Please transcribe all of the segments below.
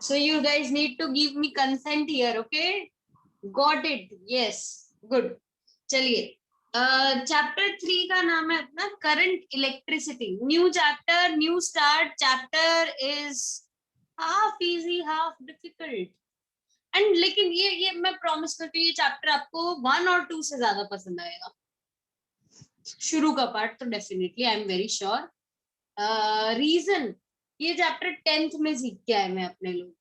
So you guys need to give me consent here, okay? Got it? Yes. Good. चलिए, chapter 3 का नाम है अपना current electricity. New chapter, new start. Chapter is half easy half difficult. And लेकिन ये मैं promise करती हूँ, ये चैप्टर आपको 1 और 2 से ज्यादा पसंद आएगा. शुरू का पार्ट तो definitely, I am very sure. Reason, ये चैप्टर 10th में सीख के आए मैं अपने लोग.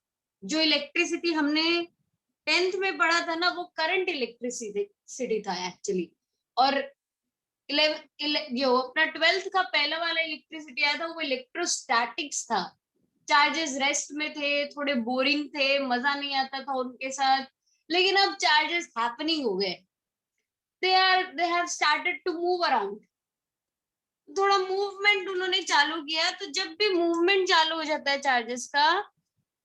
जो इलेक्ट्रिसिटी हमने 10th में पढ़ा था ना, वो करंट इलेक्ट्रिसिटी था एक्चुअली. और 11 जो अपना 12th का पहला वाला इलेक्ट्रिसिटी आया था, वो इलेक्ट्रोस्टैटिक्स था. चार्जेस रेस्ट में थे, थोड़े बोरिंग थे, मजा नहीं आता था उनके साथ. लेकिन अब चार्जेस हैपनिंग हो गए. they have started to move around. थोड़ा मूवमेंट उन्होंने चालू किया. तो जब भी मूवमेंट चालू हो जाता है चार्जेस का,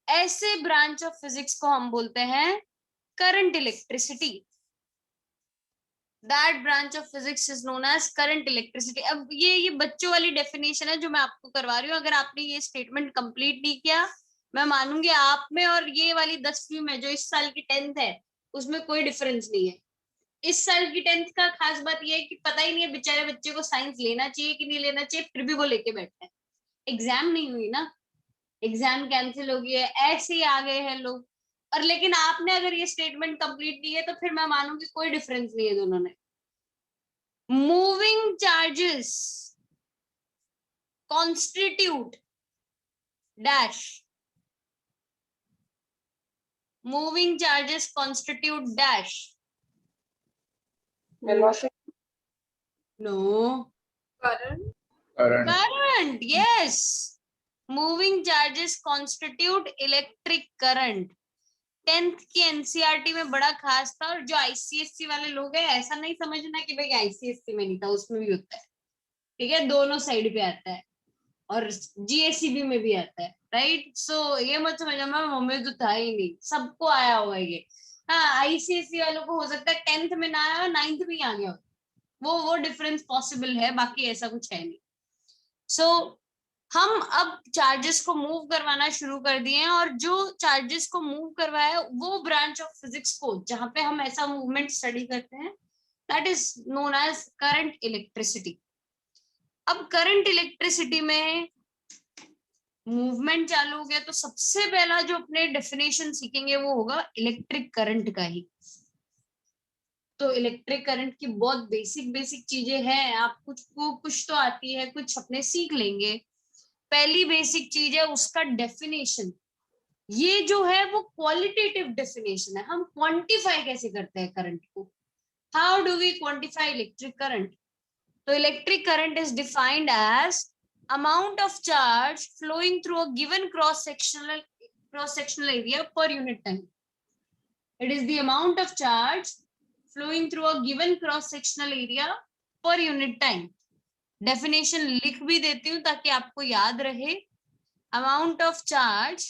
ऐसे ब्रांच ऑफ फिजिक्स को हम बोलते हैं current electricity. That branch of physics is known as current electricity. अब ये बच्चों वाली डेफिनेशन है जो मैं आपको करवा रही हूँ. अगर आपने ये स्टेटमेंट कंप्लीट नहीं किया, मैं मानूंगी आप में और ये वाली 10वीं में जो इस साल की 10th है, उसमें कोई डिफरेंस नहीं है. इस साल की 10th का खास बात यह है कि पता ही नहीं है बेचारे बच्चे को साइंस लेना चाहिए कि नहीं लेना चाहिए, फिर भी वो लेके बैठे हैं. एग्जाम नहीं हुई ना, एग्जाम कैंसिल हो गया, ऐसे ही आ गए हैं लोग. और लेकिन आपने अगर ये स्टेटमेंट कंप्लीट नहीं है, तो फिर मैं मानूंगी कोई डिफरेंस नहीं है दोनों में. Moving charges constitute dash. Moving charges constitute dash. Velocity. No. Current. Current. Yes. Moving charges constitute electric current. 10th की एनसीईआरटी में बड़ा खास था. और जो आईसीएससी वाले लोग हैं, ऐसा नहीं समझना कि भाई आईसीएससी में नहीं था, उसमें भी होता है. ठीक है, दोनों साइड पे आता है. और जीएससीबी में भी आता है. राइट. सो ये मत समझना मम्मी तो था ही नहीं, सबको आया होगा ये. हाँ, आईसीएससी वालों को हो सकता है 10th में ना आया, 9th में ही आ गया. वो डिफरेंस पॉसिबल है, बाकी ऐसा कुछ है नहीं. सो हम अब चार्जेस को मूव करवाना शुरू कर दिए हैं. और जो चार्जेस को मूव करवाया, वो ब्रांच ऑफ फिजिक्स को जहां पे हम ऐसा मूवमेंट स्टडी करते हैं, that is known as current electricity. अब करंट इलेक्ट्रिसिटी में मूवमेंट चालू हो गया, तो सबसे पहला जो अपने डेफिनेशन सीखेंगे वो होगा इलेक्ट्रिक करंट का ही. तो इलेक्ट्रिक करंट की बहुत बेसिक चीजें हैं. आप कुछ तो आती है, कुछ अपने सीख लेंगे. पहली बेसिक चीज है उसका डेफिनेशन. ये जो है वो क्वालिटेटिव डेफिनेशन है. हम क्वांटिफाई कैसे करते हैं करंट को. How do we quantify electric current. तो electric current is defined as amount of charge flowing through a given cross sectional area per unit time. It is the amount of charge flowing through a given cross sectional area per unit time. Definition लिख भी देती हूँ ताकि आपको याद रहे. Amount of charge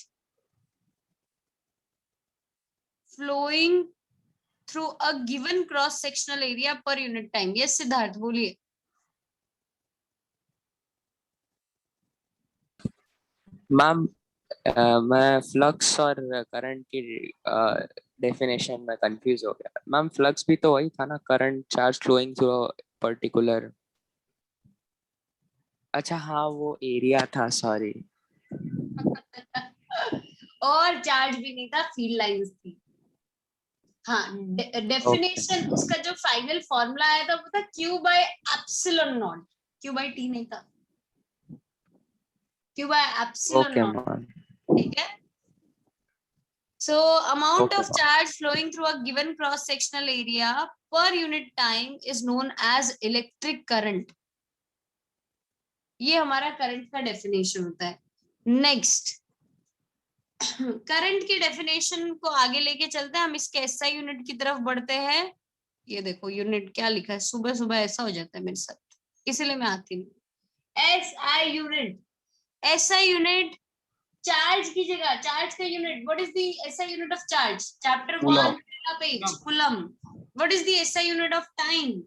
flowing through a given cross sectional area per unit time. Yes Siddharth बोलिए. Ma'am, मैं फ्लक्स और करंट की डेफिनेशन में कंफ्यूज हो गया. मैम, फ्लक्स भी तो वही था ना, current charge flowing through particular. अच्छा हाँ, वो एरिया था, सॉरी. और चार्ज भी नहीं था, फील्ड लाइंस थी. हाँ, डेफिनेशन उसका जो फाइनल फॉर्मूला आया था वो था Q by epsilon not. Q by T नहीं था, Q by epsilon okay not. Ma'am. ठीक है. So amount Okay, of charge flowing through a given cross sectional area per unit time is known as electric current. ये हमारा current का definition होता है. Next, current की डेफिनेशन को आगे लेके चलते हैं. हम इसके एसआई यूनिट की तरफ बढ़ते हैं. ये देखो यूनिट क्या लिखा है. सुबह सुबह ऐसा हो जाता है मेरे साथ, इसलिए मैं आती नहीं. SI unit. SI unit charge की जगह, चार्ज का unit. What is the SI unit of charge. Chapter 1 का page, coulomb. What is the SI unit of time.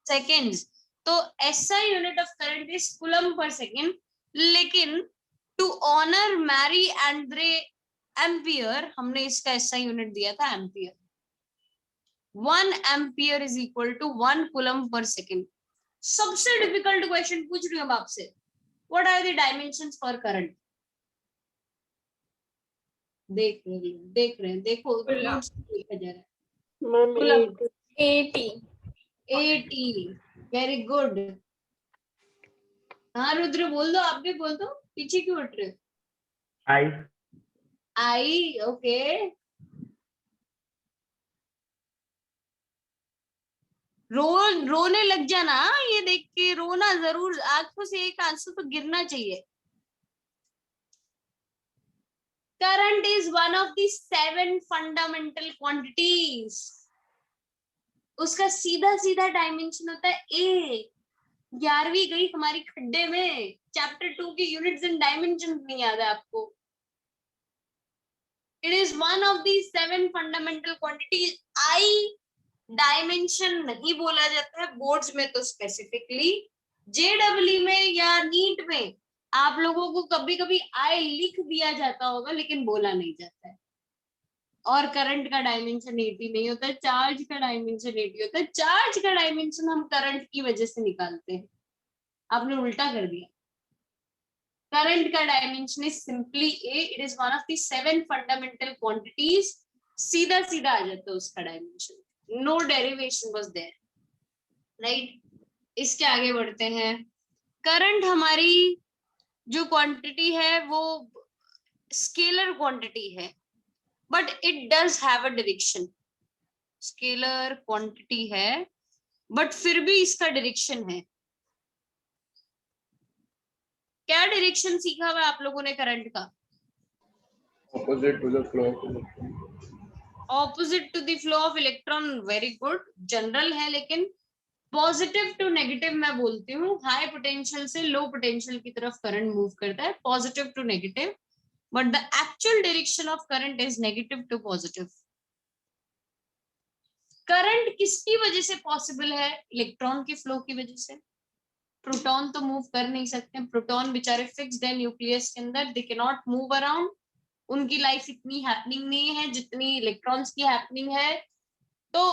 Seconds. तो SI unit of current is coulomb per second. लेकिन to honour Marie Andre Ampere, हमने इसका ऐसा unit दिया था ampere. 1 ampere is equal to 1 coulomb per second. सबसे difficult question पूछ रही हूँ आपसे, what are the dimensions for current? देख रहे हैं देखो नोट्स लिखा जा रहा है। Ma'am coulomb 80 80, very good. हाँ रुद्र बोल दो, आप भी बोल दो, पीछे क्यों उठ रहे हो? आई ओके। रोने लग जाना, ये देख के रोना जरूर, आंखों से एक आंसू तो गिरना चाहिए। Current is one of the 7 fundamental quantities. उसका सीधा सीधा डायमेंशन होता है ए। 11वीं गई हमारी खड्डे में, चैप्टर 2 की यूनिट्स एंड डायमेंशन नहीं याद है आपको? It is one of the 7 fundamental quantities. I dimension नहीं बोला जाता है बोर्ड्स में तो स्पेसिफिकली, जेडब्ल्यू में या नीट में आप लोगों को कभी कभी आई लिख दिया जाता होगा लेकिन बोला नहीं जाता है। और करंट का डायमेंशन 80 नहीं होता है, चार्ज का डायमेंशन 80 होता है। चार्ज का डायमेंशन हम करंट की वजह से निकालते हैं, आपने उल्टा कर दिया। करंट का dimension is simply A, it is one of the 7 fundamental quantities. सीधा सीधा आ जाता है उसका dimension, no derivation was there, right. इसके आगे बढ़ते हैं। करंट हमारी जो क्वांटिटी है वो स्केलर क्वांटिटी है, but it does have a direction. Scalar quantity है बट फिर भी इसका डायरेक्शन है। क्या डायरेक्शन सीखा हुआ आप लोगों ने करंट का? opposite to the flow of electron. Opposite to the flow of electron, very good, general है लेकिन पॉजिटिव टू नेगेटिव मैं बोलती हूँ। हाई पोटेंशियल से लो पोटेंशियल की तरफ करंट मूव करता है, positive to negative, but the actual direction of current is negative to positive. Current किसकी वजह से पॉसिबल है? इलेक्ट्रॉन के फ्लो की वजह से। प्रोटॉन तो मूव कर नहीं सकते, प्रोटॉन बेचारे फिक्स्ड है न्यूक्लियस के अंदर, they can not move around. उनकी लाइफ इतनी हैपनिंग नहीं है जितनी इलेक्ट्रॉन्स की हैपनिंग है। तो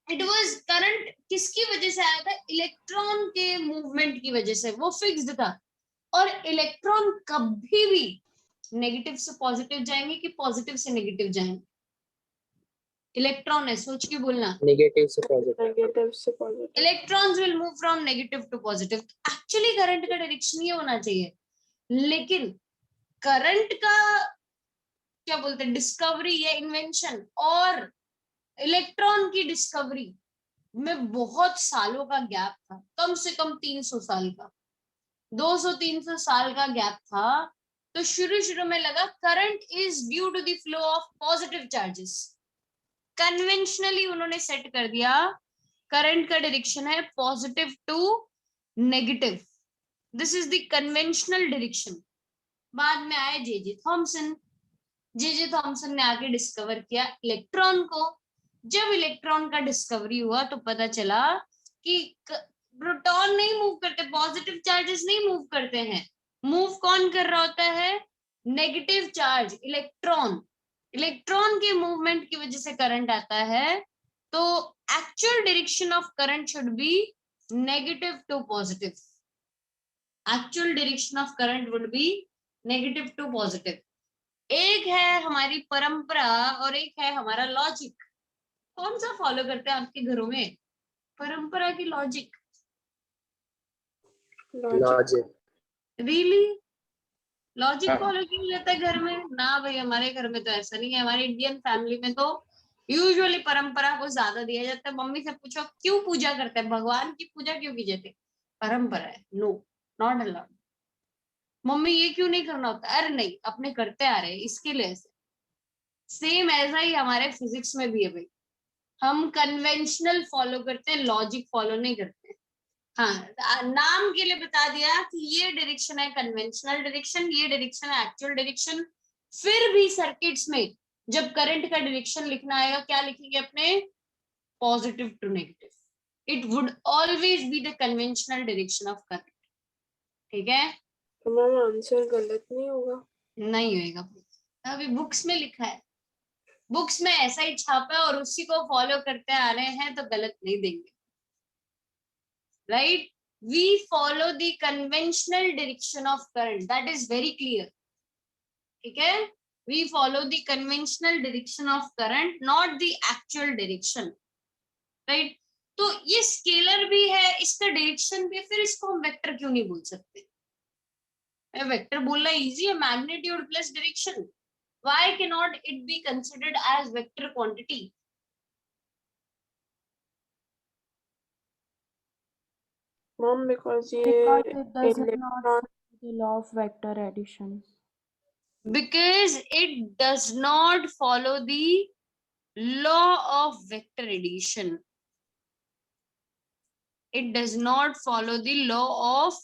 इट वाज करंट किसकी वजह से आया था? इलेक्ट्रॉन के मूवमेंट की वजह से, वो फिक्स्ड था। और इलेक्ट्रॉन कभी भी नेगेटिव से पॉजिटिव जाएंगे कि पॉजिटिव से नेगेटिव जाएंगे? इलेक्ट्रॉन है, सोच के बोलना। नेगेटिव से पॉजिटिव। नेगेटिव से positive. Electrons will move from negative to positive. Actually current का डायरेक्शन ये होना चाहिए, लेकिन करंट का क्या बोलते हैं, डिस्कवरी या इन्वेंशन और इलेक्ट्रॉन की डिस्कवरी में बहुत सालों का गैप था, कम से कम 300 साल का, 200-300 साल का गैप था। तो शुरू में लगा current is due to the flow of positive charges. Conventionally उन्होंने सेट कर दिया करंट का डायरेक्शन है positive to negative, this is the conventional direction. बाद में आए जे थॉमसन। जे थॉमसन ने आके डिस्कवर किया इलेक्ट्रॉन को। जब इलेक्ट्रॉन का डिस्कवरी हुआ तो पता चला कि प्रोटॉन नहीं मूव करते, पॉजिटिव चार्जेस नहीं मूव करते हैं, मूव कौन कर रहा होता है? Negative charge, electron. इलेक्ट्रॉन के मूवमेंट की वजह से करंट आता है। तो actual direction of current should be negative to positive. Actual direction of current would be negative to positive. एक है हमारी परंपरा और एक है हमारा लॉजिक। कौन सा फॉलो करते हैं आपके घरों में, परंपरा की लॉजिक? लॉजिक। रियली लॉजिक हाँ। फॉलो किया जाता है घर में? ना भाई, हमारे घर में तो ऐसा नहीं है। हमारे इंडियन फैमिली में तो यूजुअली परंपरा को ज्यादा दिया जाता है। मम्मी से पूछो क्यों पूजा करते हैं, भगवान की पूजा क्यों की जाती है? परंपरा है, नो नॉट अलाउड। मम्मी ये क्यों नहीं करना होता? अरे नहीं, अपने करते आ रहे हैं इसके लिए। सेम ऐसा ही हमारे फिजिक्स में भी है भाई, हम कन्वेंशनल फॉलो करते हैं, लॉजिक फॉलो नहीं करते। हाँ, नाम के लिए बता दिया कि ये डायरेक्शन है कन्वेंशनल डायरेक्शन, ये डायरेक्शन है एक्चुअल डायरेक्शन। फिर भी सर्किट्स में जब करंट का डायरेक्शन लिखना आएगा, क्या लिखेंगे अपने? Positive to negative. It would always be the conventional direction of current. ठीक है, तो मैम आंसर गलत नहीं होगा? नहीं होएगा, अभी बुक्स में लिखा है, बुक्स में ऐसा ही छापा है और उसी को फॉलो करते आ रहे हैं, तो गलत नहीं देंगे, right. We follow the conventional direction of current, that is very clear, ठीक है। We follow the conventional direction of current, not the actual direction, right. तो ये स्केलर भी है, इसका डायरेक्शन भी है, फिर इसको हम वेक्टर क्यों नहीं बोल सकते? वेक्टर बोलना इजी है, magnitude plus direction, why can not it be considered as vector quantity? Mom, because Because ये it does not electron follow the law of vector addition. Because it does not follow the law of vector addition. It does not follow the law of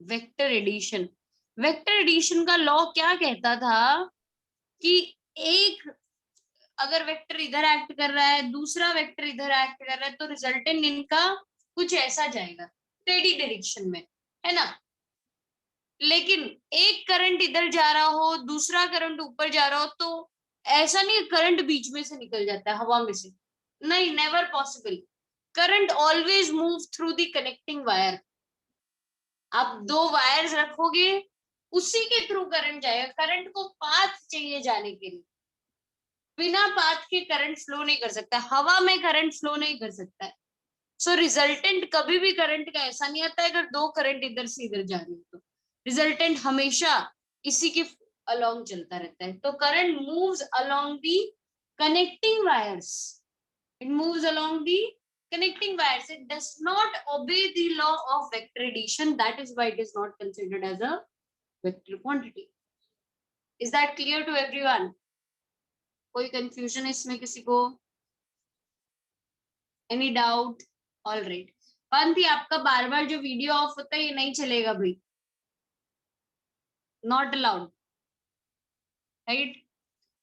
vector addition. Vector addition का law क्या कहता था कि एक अगर vector इधर act कर रहा है, दूसरा वेक्टर इधर एक्ट कर रहा है, तो रिजल्टेंट इनका कुछ ऐसा जाएगा टेढ़ी डायरेक्शन में, है ना। लेकिन एक करंट इधर जा रहा हो, दूसरा करंट ऊपर जा रहा हो, तो ऐसा नहीं करंट बीच में से निकल जाता है हवा में से, नहीं, never possible. Current always move through the connecting wire. आप दो वायर्स रखोगे, उसी के थ्रू करंट जाएगा। करंट को पाथ चाहिए जाने के लिए, बिना पाथ के करंट फ्लो नहीं कर सकता, हवा में करंट फ्लो नहीं कर सकता है। सो रिजल्टेंट कभी भी करंट का ऐसा नहीं आता है अगर दो करंट इधर से इधर जा रही है, तो रिजल्टेंट हमेशा इसी के अलोंग चलता रहता है। तो current moves along the connecting wires, it moves along the connecting wires. It does not obey the law of vector addition. That is why it is not considered as a vector quantity. Is that clear to everyone? कोई confusion इसमें किसी को? Any doubt? All right. पंथी, आपका बार बार जो video of होता है ये नहीं चलेगा भाई, not allowed, right.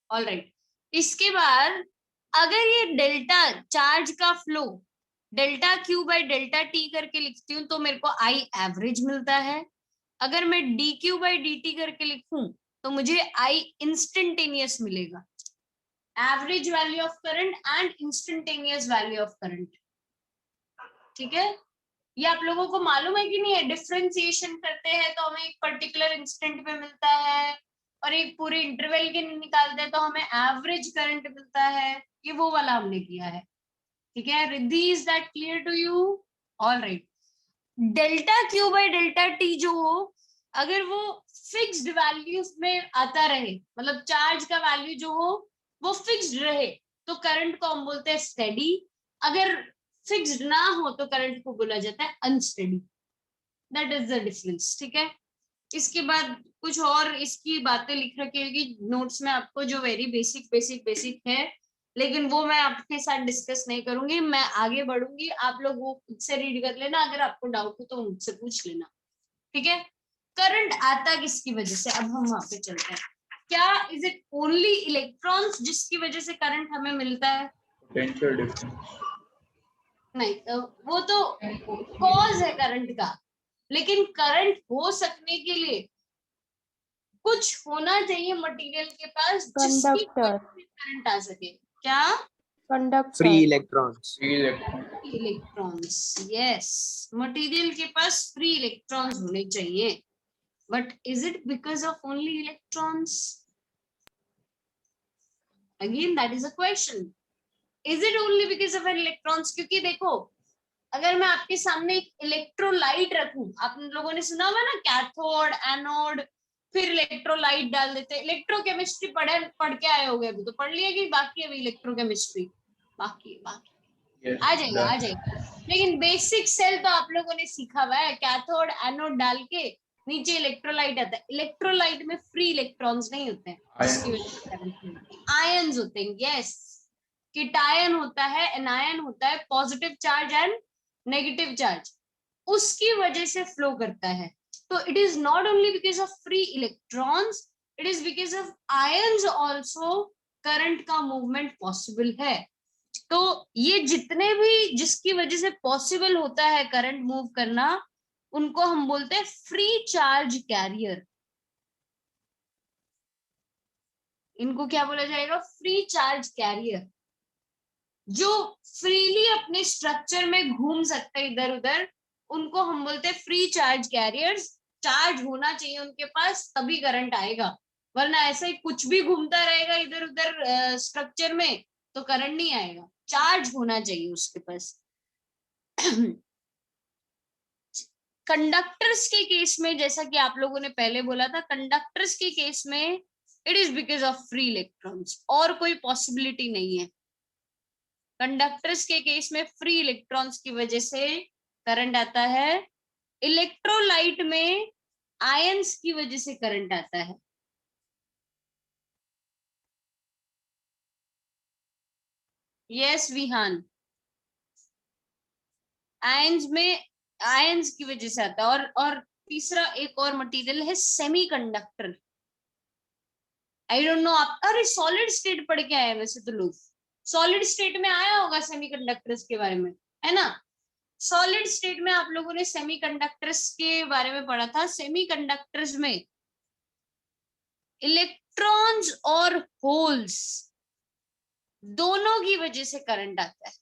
All right. इसके बाद अगर ये डेल्टा चार्ज का flow delta Q by delta T करके लिखती हूँ तो मेरे को आई एवरेज मिलता है। अगर मैं D Q by D T करके लिखूं तो मुझे आई इंस्टेंटेनियस मिलेगा, average value of current and instantaneous value of current, ठीक है। ये आप लोगों को मालूम है कि नहीं है? डिफरेंशिएशन करते हैं तो हमें एक पर्टिकुलर इंस्टेंट पे मिलता है और एक पूरे इंटरवल के निकालते हैं तो हमें एवरेज करंट मिलता है। ये वो वाला हमने किया है, ठीक है। Riddhi, is that clear to you? All right. Delta Q by delta T जो हो, अगर वो फिक्स्ड वैल्यूज में आता रहे, मतलब चार्ज का वैल्यू जो हो वो फिक्स्ड रहे, तो करंट को हम बोलते हैं स्टेडी। अगर फिक्स्ड ना हो तो करंट को बोला जाता है unsteady. That is the difference, ठीक है। इसके बाद कुछ और इसकी बातें लिख रखी होगी नोट्स में आपको, जो वेरी बेसिक बेसिक बेसिक है, लेकिन वो मैं आपके साथ डिस्कस नहीं करूंगी। मैं आगे बढ़ूंगी, आप लोग वो खुद से रीड कर लेना, अगर आपको डाउट हो तो मुझसे पूछ लेना, ठीक है। करंट आता किसकी वजह से, अब हम वहां पे चलते हैं। क्या इज इट ओनली इलेक्ट्रॉन्स जिसकी वजह से करंट हमें मिलता है? Potential difference. नहीं, वो तो कॉज है करंट का, लेकिन करंट हो सकने के लिए कुछ होना चाहिए मटेरियल के पास जिसकी कंडक्टर, करंट आ सके। क्या? Conductor, free electrons. Free electron. Electrons, yes. Material के पास फ्री इलेक्ट्रॉन्स होने चाहिए, but is it because of only electrons? Again that is a question. Is it only because of electrons? क्योंकि देखो, अगर मैं आपके सामने एक इलेक्ट्रोलाइट रखूं, आप लोगों ने सुना होगा ना, कैथोड एनोड, फिर इलेक्ट्रोलाइट डाल देते हैं। इलेक्ट्रोकेमिस्ट्री पढ़ के आए होगे, अभी तो पढ़ लिया कि बाकी अभी इलेक्ट्रोकेमिस्ट्री बाकी आ जाएगा आ जाएगा। लेकिन बेसिक सेल तो आप लोगों ने सीखा हुआ है, कैथोड एनोड डाल के नीचे इलेक्ट्रोलाइट आता है। इलेक्ट्रोलाइट में फ्री इलेक्ट्रॉन्स नहीं होते हैं, जिसकी वजह से करंट नहीं होता। आयंस होते हैं, यस। कीटायन होता है, एनायन होता है, positive charge and negative charge, उसकी वजह से फ्लो करता है। तो it is not only because of free electrons, it is because of ions also current का मूवमेंट पॉसिबल है। तो ये जितने भी जिसकी वजह से पॉसिबल होता है करंट मूव करना, उनको हम बोलते हैं फ्री चार्ज कैरियर। इनको क्या बोला जाएगा? Free charge carrier. जो फ्रीली अपने स्ट्रक्चर में घूम सकते हैं इधर उधर, उनको हम बोलते हैं फ्री चार्ज कैरियर्स। चार्ज होना चाहिए उनके पास तभी करंट आएगा, वरना ऐसे ही कुछ भी घूमता रहेगा इधर उधर स्ट्रक्चर में तो करंट नहीं आएगा। चार्ज होना चाहिए उसके पास। कंडक्टर्स के केस में, जैसा कि आप लोगों ने पहले बोला था, कंडक्टर्स के केस में it is because of free electrons, और कोई पॉसिबिलिटी नहीं है। कंडक्टर्स के केस में फ्री इलेक्ट्रॉन्स की वजह से करंट आता है। इलेक्ट्रोलाइट में आयंस की वजह से करंट आता है। यस विहान, आयंस में, आयंस की वजह से आता है। और तीसरा एक और मटेरियल है सेमीकंडक्टर। आई डोंट नो आप, अरे सॉलिड स्टेट पढ़ के आए वैसे तो लोग, सॉलिड स्टेट में आया होगा सेमीकंडक्टर्स के बारे में, है ना? सॉलिड स्टेट में आप लोगों ने सेमीकंडक्टर्स के बारे में पढ़ा था। सेमीकंडक्टर्स में इलेक्ट्रॉन्स और होल्स दोनों की वजह से करंट आता है।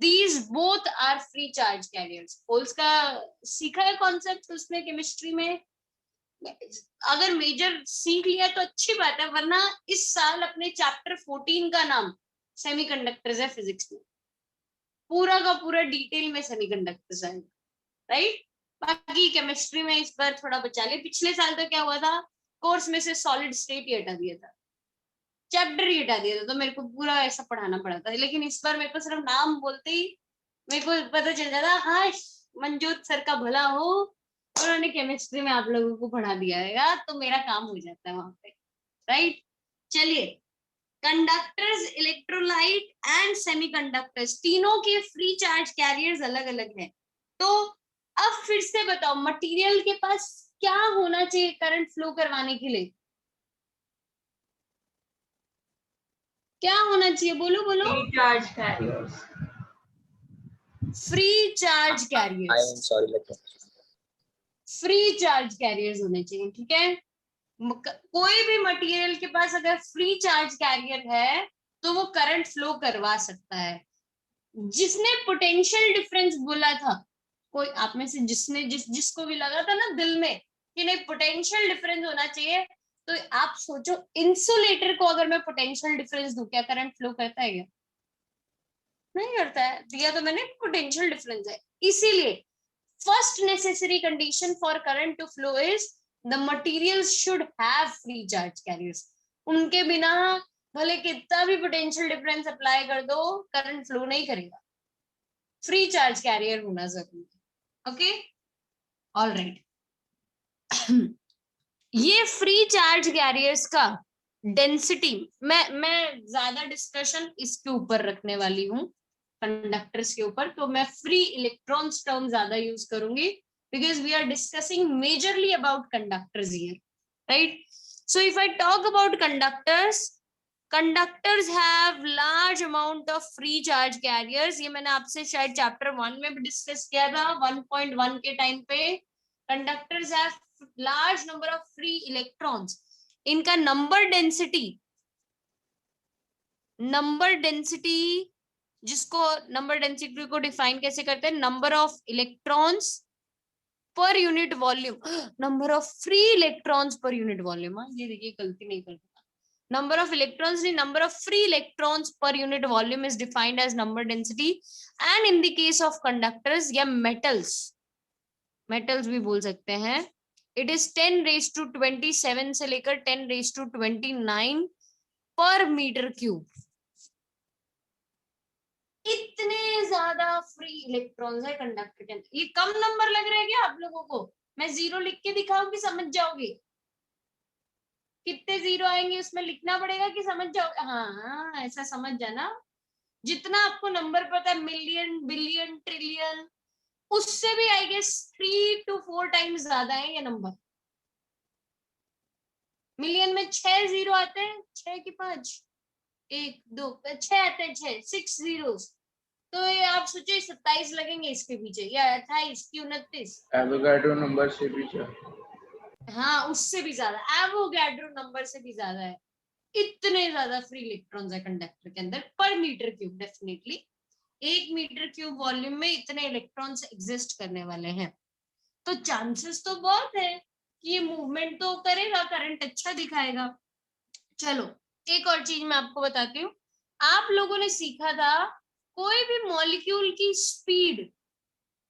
These both are free charge carriers. Holes का सीखा है कॉन्सेप्ट उसमें केमिस्ट्री में? अगर मेजर सीख लिया तो अच्छी बात है, वरना इस साल अपने चैप्टर 14 का नाम सेमीकंडक्टर्स है फिजिक्स में। पूरा का पूरा डिटेल में सेमीकंडक्टर्स आएगा, राइट? बाकी केमिस्ट्री में इस बार थोड़ा बचा ले। पिछले साल तो क्या हुआ था, कोर्स में से सॉलिड स्टेट ही हटा दिया था, चैप्टर ही हटा दिया था, तो मेरे को पूरा ऐसा पढ़ाना पड़ा था। लेकिन इस बार मेरे को सिर्फ नाम बोलते ही मेरे को पता चल जाता, हाँ मंजूत सर का भला हो, उन्होंने केमिस्ट्री में आप लोगों को पढ़ा दिया है, तो मेरा काम हो जाता है वहां पे, राइट? चलिए, कंडक्टर्स, इलेक्ट्रोलाइट एंड सेमीकंडक्टर्स, तीनों के फ्री चार्ज कैरियर्स अलग अलग है। तो अब फिर से बताओ, मटेरियल के पास क्या होना चाहिए करंट फ्लो करवाने के लिए? क्या होना चाहिए? बोलो बोलो। Free charge carriers. Free charge carriers, ions और इलेक्ट्रॉन्स। फ्री चार्ज कैरियर्स होने चाहिए, ठीक है? कोई भी मटेरियल के पास अगर फ्री चार्ज कैरियर है तो वो करंट फ्लो करवा सकता है। जिसने पोटेंशियल डिफरेंस बोला था, कोई आप में से जिसने जिसको भी लगा था ना दिल में कि नहीं पोटेंशियल डिफरेंस होना चाहिए, तो आप सोचो इंसुलेटर को अगर मैं पोटेंशियल डिफरेंस दूं, क्या करंट फ्लो करता है क्या? नहीं करता है। दिया तो मैंने पोटेंशियल डिफरेंस है। इसीलिए first necessary condition for current to flow is the materials should have free charge carriers. उनके बिना भले कितना भी पोटेंशियल डिफरेंस अप्लाई कर दो, करंट फ्लो नहीं करेगा। फ्री चार्ज कैरियर होना जरूरी है। Okay, all right. ये फ्री चार्ज कैरियर्स का डेंसिटी, मैं ज्यादा डिस्कशन इसके ऊपर रखने वाली हूँ, कंडक्टर्स के ऊपर, तो मैं फ्री इलेक्ट्रॉन्स टर्म ज्यादा यूज करूंगी because we are discussing majorly about conductors here, right? So if I talk about conductors, conductors have large amount of free charge carriers. ये मैंने आपसे शायद चैप्टर 1 में भी डिस्कस किया था, 1.1 के टाइम पे। conductors have large number of free electrons. इनका नंबर डेंसिटी जिसको नंबर डेंसिटी को डिफाइन कैसे करते हैं? Number of electrons per unit volume, number of free electrons per unit volume. ये देखिए गलती नहीं करता, नंबर ऑफ इलेक्ट्रॉन्स नहीं, number of free electrons per unit volume is defined as number density. And in the case of conductors या metals, metals भी बोल सकते हैं, इट इज 10⁻27 से लेकर 10⁻29 पर मीटर क्यूब। इतने ज्यादा फ्री इलेक्ट्रॉन्स है कंडक्टर के अंदर। ये कम नंबर लग रहा है क्या आप लोगों को? मैं 0 लिख के दिखाऊं कि समझ जाओगे? कितने 0 आएंगे उसमें लिखना पड़ेगा कि समझ जाओगे? हाँ, ऐसा समझ जाना। जितना आपको नंबर पता है, मिलियन, बिलियन, ट्रिलियन, उससे भी आई गेस 3 to 4 टाइम्स ज्यादा है ये नंबर। मिलियन में 6 0 आते हैं, 6 की 5, 1 2 6 आते हैं, 6 zeros। तो ये आप सोचो 27 लगेंगे इसके पीछे या 28 की 29। एवोगाड्रो नंबर से भी ज्यादा। हाँ उससे भी ज्यादा, एवोगैड्रो नंबर से भी ज्यादा है। इतने ज्यादा फ्री इलेक्ट्रॉन्स है कंडक्टर के अंदर per metre cube. Definitely 1 metre cube volume में इतने इलेक्ट्रॉन्स एग्जिस्ट करने वाले हैं, तो चांसेस तो बहुत है कि ये मूवमेंट तो करेगा, करंट अच्छा दिखाएगा। चलो एक और चीज मैं आपको बताती हूँ। आप लोगों ने सीखा था कोई भी मॉलिक्यूल की स्पीड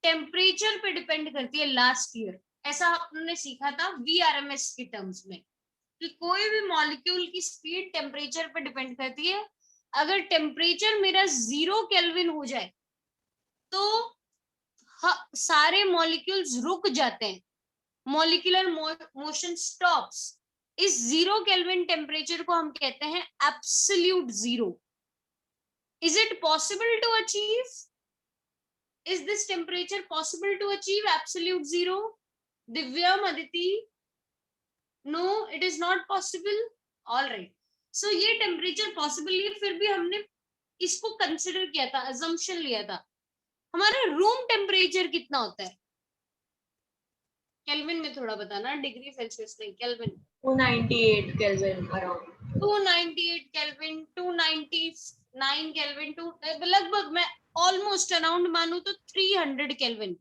टेम्परेचर पे डिपेंड करती है लास्ट ईयर, ऐसा आपने सीखा था VRMS की टर्म्स में, कि कोई भी मॉलिक्यूल की स्पीड टेम्परेचर पे डिपेंड करती है। अगर टेम्परेचर मेरा 0 केल्विन हो जाए तो सारे मॉलिक्यूल्स रुक जाते हैं, मॉलिक्यूलर मोशन स्टॉप्स। इस 0 केल्विन टेम्परेचर को हम कहते हैं absolute zero. Is it possible to achieve? Is this temperature possible to achieve absolute zero? Divyam, Aditi? No, it is not possible. All right. So ये temperature possible है, फिर भी हमने इसको consider किया था, assumption लिया था। हमारा room temperature कितना होता है? केल्विन में थोड़ा बताना, डिग्री सेल्सियस नहीं, kelvin. 298 kelvin around. 298 kelvin, 299 kelvin, लगभग मैं ऑलमोस्ट अराउंड मानू तो 300 केल्विन।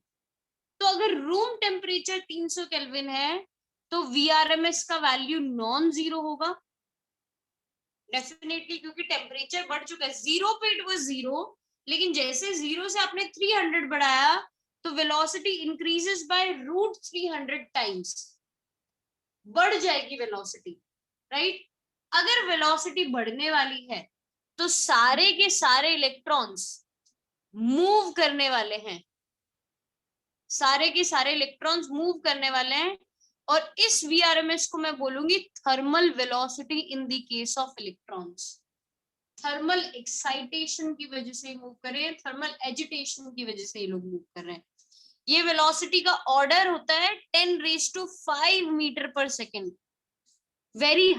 तो अगर रूम टेम्परेचर 300 केल्विन है तो VRMS का वैल्यू नॉन जीरो होगा डेफिनेटली, क्योंकि टेम्परेचर बढ़ चुका है। जीरो पे इट वाज जीरो, लेकिन जैसे जीरो से आपने 300 बढ़ाया तो वेलोसिटी इंक्रीजेस बाय √300 टाइम्स, बढ़ जाएगी वेलोसिटी, राइट। अगर वेलोसिटी बढ़ने वाली है तो सारे के सारे इलेक्ट्रॉन्स मूव करने वाले हैं, सारे के सारे इलेक्ट्रॉन्स मूव करने वाले हैं, और इस VRMS को मैं बोलूंगी thermal velocity in the case of electrons. Thermal excitation की वजह से मूव कर रहे हैं, थर्मल एजिटेशन की वजह से ये लोग मूव कर रहे हैं। ये वेलोसिटी का ऑर्डर होता है 10⁵ मीटर पर सेकेंड। वेरी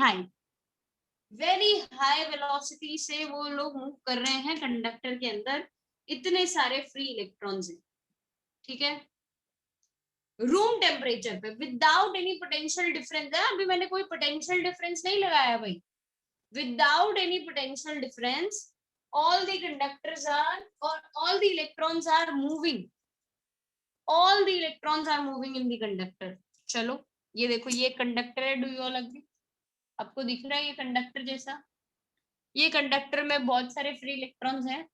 हाई वेलोसिटी से वो लोग मूव कर रहे हैं कंडक्टर के अंदर, इतने सारे फ्री इलेक्ट्रॉन्स हैं, ठीक है। रूम टेम्परेचर पे विदाउट एनी पोटेंशियल डिफरेंस है, अभी मैंने कोई पोटेंशियल डिफरेंस नहीं लगाया भाई। Without any potential difference all the conductors are or all the electrons are moving, all the electrons are moving in the conductor। चलो ये देखो, ये कंडक्टर है, डू यू ऑल एग्री? आपको दिख रहा है ये कंडक्टर जैसा? ये कंडक्टर में बहुत सारे फ्री इलेक्ट्रॉन्स हैं,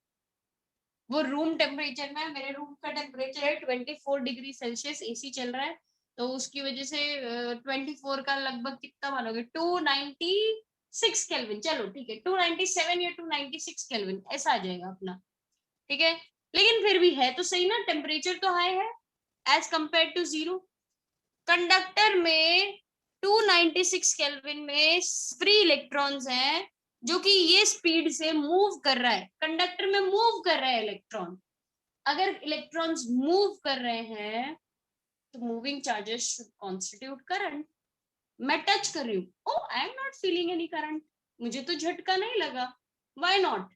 वो रूम टेम्परेचर में है। मेरे रूम का टेम्परेचर है 24 डिग्री सेल्सियस, AC चल रहा है, तो उसकी वजह से 24 का लगभग कितना मानोगे, 296 केल्विन। चलो ठीक है, 297 या 296 केल्विन ऐसा आ जाएगा अपना, ठीक है। लेकिन फिर भी है तो सही ना, टेम्परेचर तो हाई है as compare to zero. Conductor में 296 केल्विन में फ्री इलेक्ट्रॉन्स हैं, जो कि ये स्पीड से मूव कर रहा है, कंडक्टर में मूव कर रहा है इलेक्ट्रॉन। अगर इलेक्ट्रॉन्स मूव कर रहे हैं तो moving charges should constitute current. मैं टच कर रही हूँ, oh I am not feeling any current, मुझे तो झटका नहीं लगा। Why not?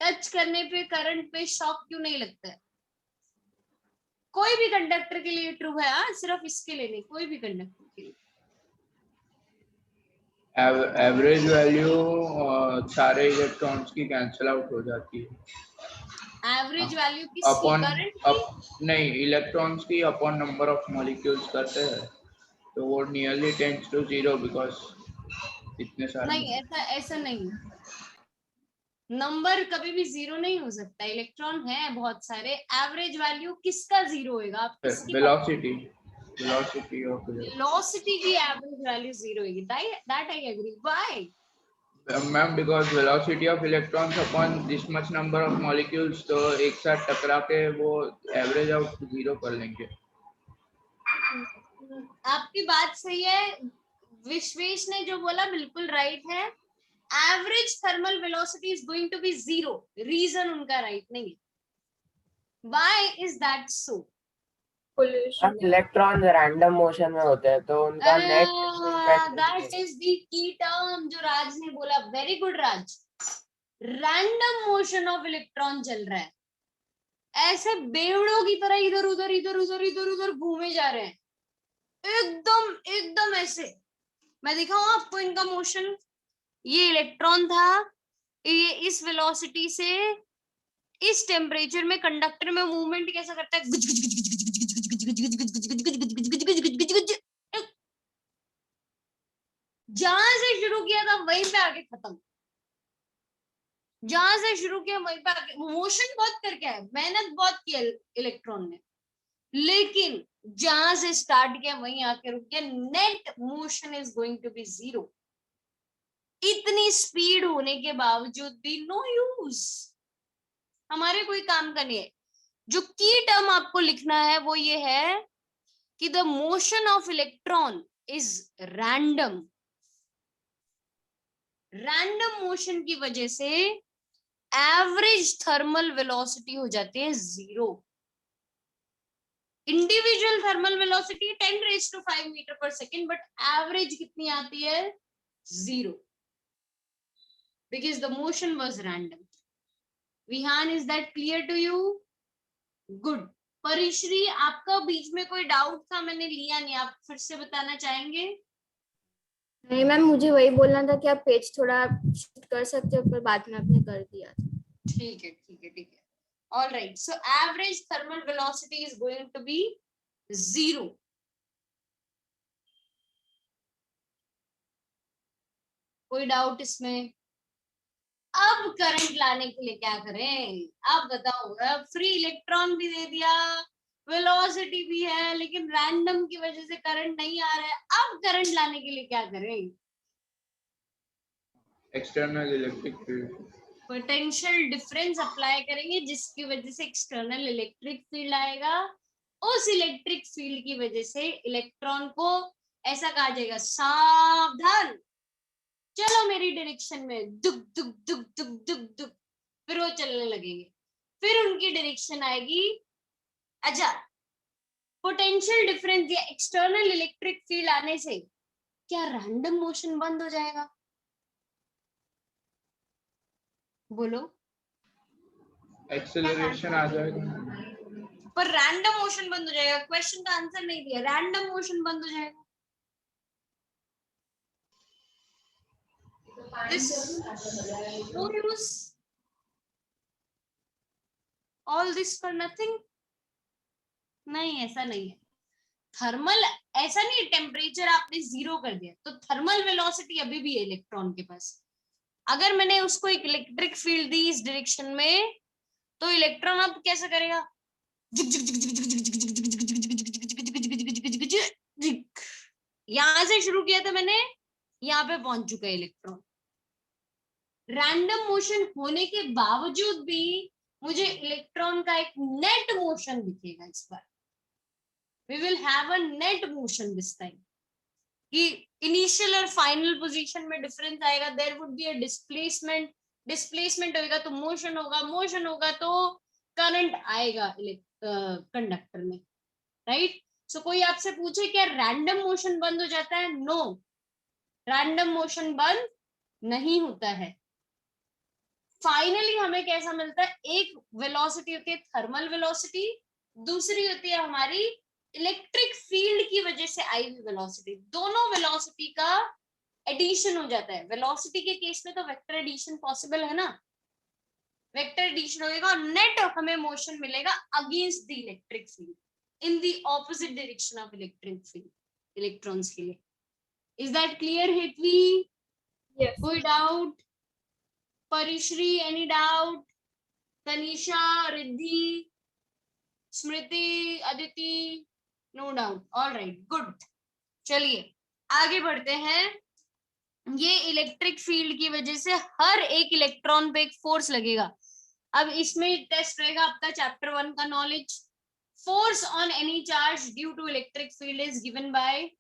टच करने पे करंट पे शॉक क्यों नहीं लगता है? कोई भी कंडक्टर के लिए ट्रू है, सिर्फ इसके लिए नहीं, कोई भी कंडक्टर के लिए। एवरेज वैल्यू सारे इलेक्ट्रॉन्स की कैंसिल आउट हो जाती है। एवरेज वैल्यू की अपॉन करंट नहीं, इलेक्ट्रॉन्स की अपॉन नंबर ऑफ मॉलिक्यूल्स करते हैं तो वो nearly tends to zero, because इतने सारे नहीं, ऐसा नहीं, नंबर कभी भी जीरो नहीं हो सकता। इलेक्ट्रॉन है बहुत सारे, एवरेज वैल्यू किसका जीरो होएगा? आप किसकी वेलोसिटी ऑफ वेलोसिटी की एवरेज वैल्यू जीरो होगी, that I agree. Why? Ma'am, because velocity of electrons upon this much number of molecules, तो एक साथ टकरा के वो एवरेज आउट जीरो कर लेंगे। आपकी बात सही है, विश्वेश ने जो बोला बिल्कुल राइट है। Average thermal velocity is going to be zero, reason उनका राइट नहीं है। Why is that so? Electron random motion में होते हैं तो उनका net that is the key term जो राज ने बोला। Very good Raj, random motion of electron चल रहा है, ऐसे बेवड़ों की तरह इधर उधर इधर उधर इधर उधर घूमे जा रहे हैं, एकदम एकदम ऐसे। मैं दिखाऊं आपको इनका मोशन। ये इलेक्ट्रॉन था, ये इस वेलोसिटी से इस टेम्परेचर में कंडक्टर में मूवमेंट कैसा करता है, जहां से शुरू किया था वहीं पे आके खत्म, जहां से शुरू किया वहीं पे आके। मोशन बहुत करके आया, मेहनत बहुत की इलेक्ट्रॉन ने, लेकिन जहां से स्टार्ट किया वहीं आके रुक गया। Net motion is going to be 0। इतनी स्पीड होने के बावजूद भी नो यूज, हमारे कोई काम का नहीं है। जो की टर्म आपको लिखना है वो ये है कि the motion of electron is random. Random motion की वजह से एवरेज थर्मल वेलोसिटी हो जाती है 0। इंडिविजुअल थर्मल वेलोसिटी 10⁵ मीटर पर सेकेंड, बट एवरेज कितनी आती है, 0, because the motion was random. Vihaan, is that clear to you? Good. परिश्री, आपका बीच में कोई डाउट था, मैंने लिया नहीं, आप फिर से बताना चाहेंगे? नहीं मैम, मुझे वही बोलना था कि आप पेज थोड़ा शिफ्ट कर सकते हो, पर बाद में आपने कर दिया था। ठीक है ठीक है ठीक है। All right. So average thermal velocity is going to be 0. कोई डाउट इसमें? अब करंट लाने के लिए क्या करें, आप बताओ। अब फ्री इलेक्ट्रॉन भी दे दिया, वेलोसिटी भी है, लेकिन रैंडम की वजह से करंट नहीं आ रहा है। अब करंट लाने के लिए क्या करें? External electric field, potential difference apply करेंगे, जिसकी वजह से एक्सटर्नल इलेक्ट्रिक फील्ड आएगा। उस इलेक्ट्रिक फील्ड की वजह से इलेक्ट्रॉन को ऐसा कहा जाएगा, सावधान चलो मेरी डायरेक्शन में, दुक दुक दुक दुक दुक दुक, फिर वो चलने लगेंगे। फिर उनकी डायरेक्शन आएगी। अच्छा, पोटेंशियल डिफरेंस या एक्सटर्नल इलेक्ट्रिक फील्ड आने से क्या रैंडम मोशन बंद हो जाएगा? बोलो। एक्सेलरेशन आ जाएगा, पर रैंडम मोशन बंद हो जाएगा। क्वेश्चन का आंसर नहीं दिया, रैंडम मोशन बंद हो जाएगा। This no use, all this for nothing। नहीं, ऐसा नहीं है। थर्मल ऐसा नहीं, टेम्परेचर आपने 0 कर दिया तो थर्मल वेलोसिटी अभी भी है इलेक्ट्रॉन के पास। अगर मैंने उसको एक इलेक्ट्रिक फील्ड दी इस डायरेक्शन में, तो इलेक्ट्रॉन अब कैसा करेगा, यहां से शुरू किया था मैंने, यहाँ पे पहुंच चुका है इलेक्ट्रॉन। रैंडम मोशन होने के बावजूद भी मुझे इलेक्ट्रॉन का एक नेट मोशन दिखेगा। इस बार we will have a net motion this time, कि इनिशियल और फाइनल पोजीशन में डिफरेंस आएगा। There would be a displacement, displacement होगा तो मोशन होगा, मोशन होगा तो करंट आएगा कंडक्टर में, राइट। सो कोई आपसे पूछे क्या रैंडम मोशन बंद हो जाता है? नो, रैंडम मोशन बंद नहीं होता है। फाइनली हमें कैसा मिलता है, एक वेलोसिटी होती है थर्मल वेलोसिटी, दूसरी होती है हमारी इलेक्ट्रिक फील्ड की वजह से आई हुई वेलोसिटी। दोनों वेलोसिटी का एडिशन हो जाता है। वेलोसिटी के केस में तो वेक्टर एडिशन पॉसिबल है ना, वेक्टर एडिशन होगा और नेट हमें मोशन मिलेगा against the electric field in the opposite direction of electric field electrons के लिए। Is that clear Hetvi? Yes. कोई doubt? Parishri, any doubt? Tanisha, Riddhi, Smriti, Aditi, no doubt. All right, good. चलिए आगे बढ़ते हैं। ये इलेक्ट्रिक फील्ड की वजह से हर एक इलेक्ट्रॉन पे एक फोर्स लगेगा। अब इसमें टेस्ट रहेगा आपका चैप्टर 1 का knowledge. Force on any charge due to electric field is given by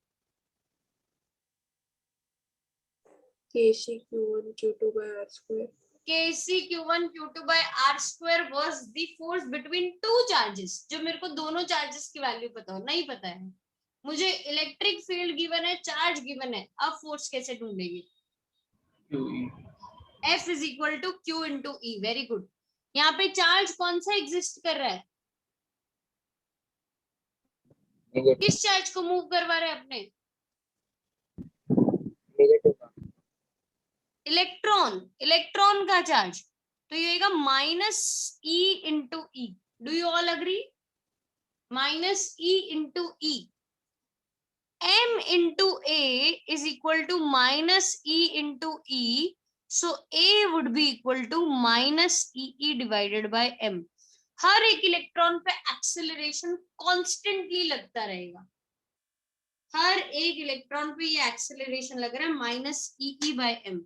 Kc Q1 Q2 by R square. Kc Q1 Q2 by R square was the force between two charges। जो मेरे को दोनों charges की value पता हो, नहीं पता है मुझे, इलेक्ट्रिक फील्ड गिवन है, चार्ज गिवन है, अब फोर्स कैसे ढूंढेगी? QE, F is equal to Q into E। Very good. यहाँ पे चार्ज कौन सा एग्जिस्ट कर रहा है? नेगेटिव। किस चार्ज को मूव करवा रहे हैं अपने? नेगेटिव। इलेक्ट्रॉन। इलेक्ट्रॉन का चार्ज तो ये होगा minus E into E. Do you all agree? Minus E into E. M into A is equal to minus E into E. So A would be equal to minus EE divided by M. हर एक electron पे acceleration constantly लगता रहेगा। हर एक electron पे ये acceleration लग रहा है माइनस EE by M।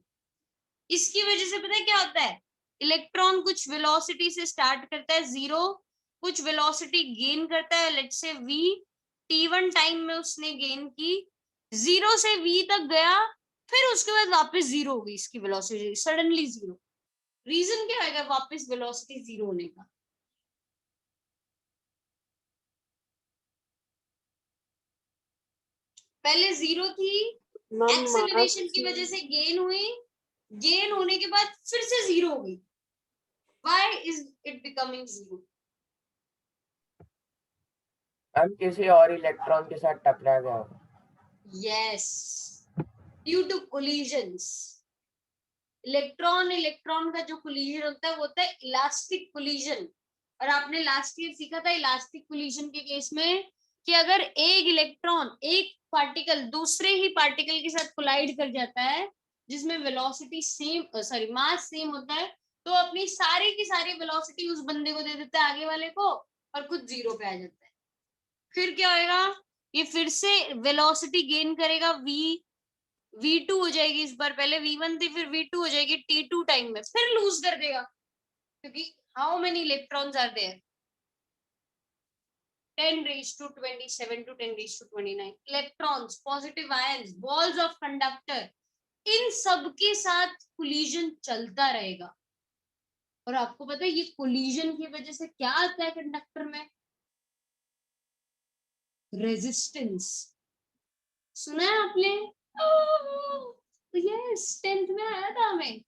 इसकी वजह से पता है क्या होता है? इलेक्ट्रॉन कुछ वेलोसिटी से स्टार्ट करता है 0, कुछ वेलोसिटी गेन करता है, let's say v, t1 time में उसने गेन की, 0 से v तक गया, फिर उसके बाद वापस 0 हो गई इसकी वेलोसिटी, सडनली 0। रीजन क्या होगा वापस वेलोसिटी 0 होने का? पहले 0 थी, मैम एक्सेलरेशन की वजह से गेन हुई, गेन होने के बाद फिर से 0 हो गई। Why is it becoming 0? हम किसी और इलेक्ट्रॉन के साथ टकरा गया होगा। Yes, due to collisions. Electron electron का जो कोलिजन होता है वो होता है इलास्टिक कोलिजन। और आपने लास्ट ईयर सीखा था इलास्टिक कोलिजन के केस में कि अगर एक इलेक्ट्रॉन एक पार्टिकल दूसरे ही पार्टिकल के साथ कोलाइड कर जाता है जिसमें velocity same sorry mass same होता है, तो अपनी सारी की सारी वेलोसिटी उस बंदे को दे देता है आगे वाले को और खुद 0 पे आ जाता है। फिर क्या होएगा? ये फिर से वेलोसिटी गेन करेगा, v2 हो जाएगी इस बार, पहले v1 थी फिर v2 हो जाएगी t2 टाइम में, फिर लूज कर देगा क्योंकि how many electrons are there? 10 raised to 27 to 10 raised to 29 electrons, positive ions, balls of conductor, इन सब के साथ कोलिजन चलता रहेगा। और आपको पता है ये कोलिजन की वजह से क्या आता है कंडक्टर में? रेजिस्टेंस। सुना है आपने? यस, 10th में आया था हमें।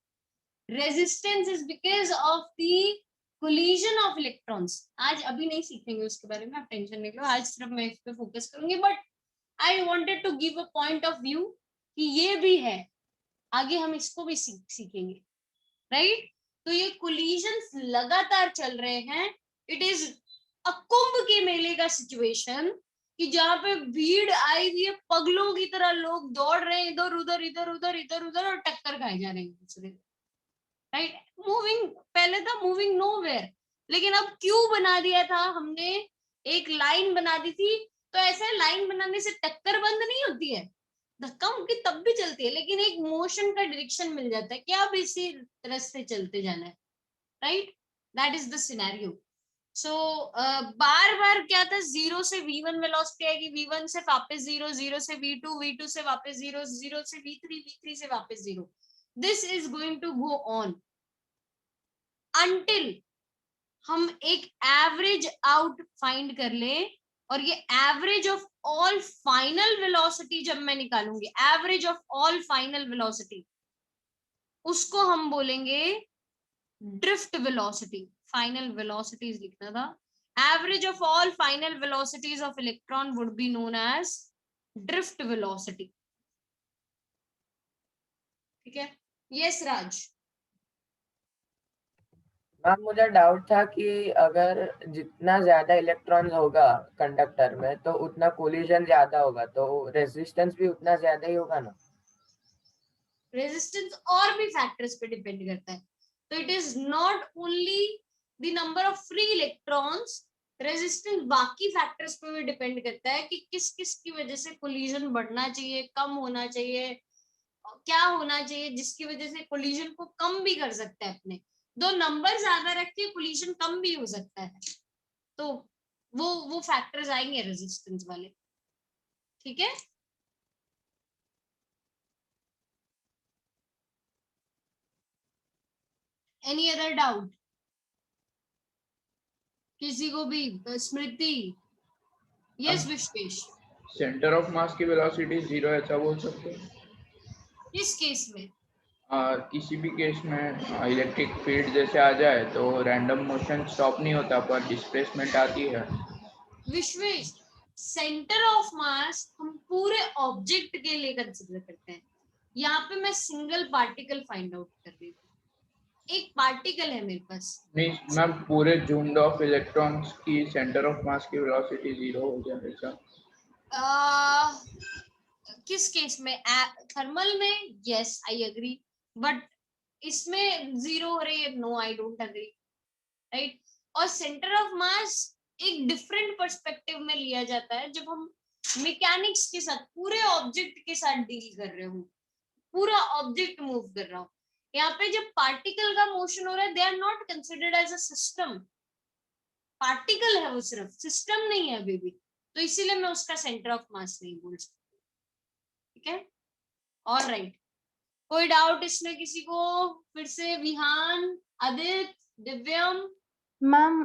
Resistance is because of the collision of electrons. आज अभी नहीं सीखेंगे उसके बारे में, आप टेंशन नहीं लो, आज सिर्फ मैं इस पे फोकस करूंगी। But I wanted to give a point of view कि ये भी है, आगे हम इसको भी सीखेंगे, राइट? तो ये कोलिजन्स लगातार चल रहे हैं। इट इज अ कुंभ के मेले का सिचुएशन कि जहां पे भीड़ आई हुई है, पगलों की तरह लोग दौड़ रहे हैं इधर उधर इधर उधर इधर उधर और टक्कर खाए जा रहे हैं दूसरे, राइट? मूविंग, पहले था मूविंग नोवेयर, लेकिन अब क्यों बना दिया था हमने? एक लाइन बना दी थी, तो ऐसे लाइन बनाने से टक्कर बंद नहीं होती है, धक्का मुक्की तब भी चलती है, लेकिन एक मोशन का डायरेक्शन मिल जाता है कि अब इसी तरह से चलते जाना है, right? That is the scenario. So बार बार क्या था, 0 से v1 वेलोसिटी आएगी, v1 से वापस 0, 0 से v2, v2 से वापस 0, 0 से v3, v3 से वापस 0। This is going to go on until हम एक एवरेज आउट फाइंड कर ले, और ये average of all final velocity जब मैं निकालूंगी, average of all final velocity, उसको हम बोलेंगे ड्रिफ्ट वेलोसिटी। फाइनल वेलोसिटीज लिखना था। Average of all final velocities of electron would be known as drift velocity. ठीक है? यस राज। मैम मुझे डाउट था कि अगर जितना ज्यादा इलेक्ट्रॉन्स होगा कंडक्टर में तो उतना कोलिजन ज्यादा होगा, तो रेजिस्टेंस भी उतना ज्यादा ही होगा ना? रेजिस्टेंस और भी फैक्टर्स पे डिपेंड करता है, तो it is not only the number of free electrons, resistance बाकी फैक्टर्स पे भी डिपेंड करता है कि किस किस की वजह से कोलिजन बढ़ना चाहिए, कम होना चाहिए, क्या होना चाहिए जिसकी वजह से कोलिजन को कम भी कर सकते हैं अपने। दो नंबर ज्यादा रख के कोलिजन कम भी हो सकता है, तो वो फैक्टर्स आएंगे रेजिस्टेंस वाले। ठीक है? एनी अदर डाउट किसी को भी? Smriti? Yes Vishwesh. Centre of mass की वेलोसिटी 0 ऐसा बोल सकते हैं? किस केस में? किसी भी केस में इलेक्ट्रिक फील्ड जैसे आ जाए तो रैंडम मोशन स्टॉप नहीं होता पर डिस्प्लेसमेंट आती है। विश्वेश, सेंटर ऑफ मास हम पूरे ऑब्जेक्ट के लिए कंसिडर करते हैं, यहाँ पे मैं सिंगल पार्टिकल फाइंड आउट कर रही हूँ। एक पार्टिकल है मेरे पास। नहीं मैम, पूरे झुंड ऑफ इलेक्ट्रॉन्स की सेंटर ऑफ मास की वेलोसिटी 0 हो जाए ऐसा। किस केस में? थर्मल में यस आई एग्री, बट इसमें 0 हो रही है, no I don't agree, right. और सेंटर ऑफ मास एक डिफरेंट पर्सपेक्टिव में लिया जाता है जब हम मैकेनिक्स के साथ, पूरे ऑब्जेक्ट के साथ डील कर रहे हो, पूरा ऑब्जेक्ट मूव कर रहा हो। यहाँ पे जब पार्टिकल का मोशन हो रहा है, they are not considered as a system, particle है वो, सिर्फ सिस्टम नहीं है अभी भी, तो इसीलिए मैं उसका सेंटर ऑफ मास नहीं बोल सकती। ठीक है, ऑलराइट। कोई डाउट इसमें किसी को? फिर से विहान, आदित्य, दिव्यम। मैम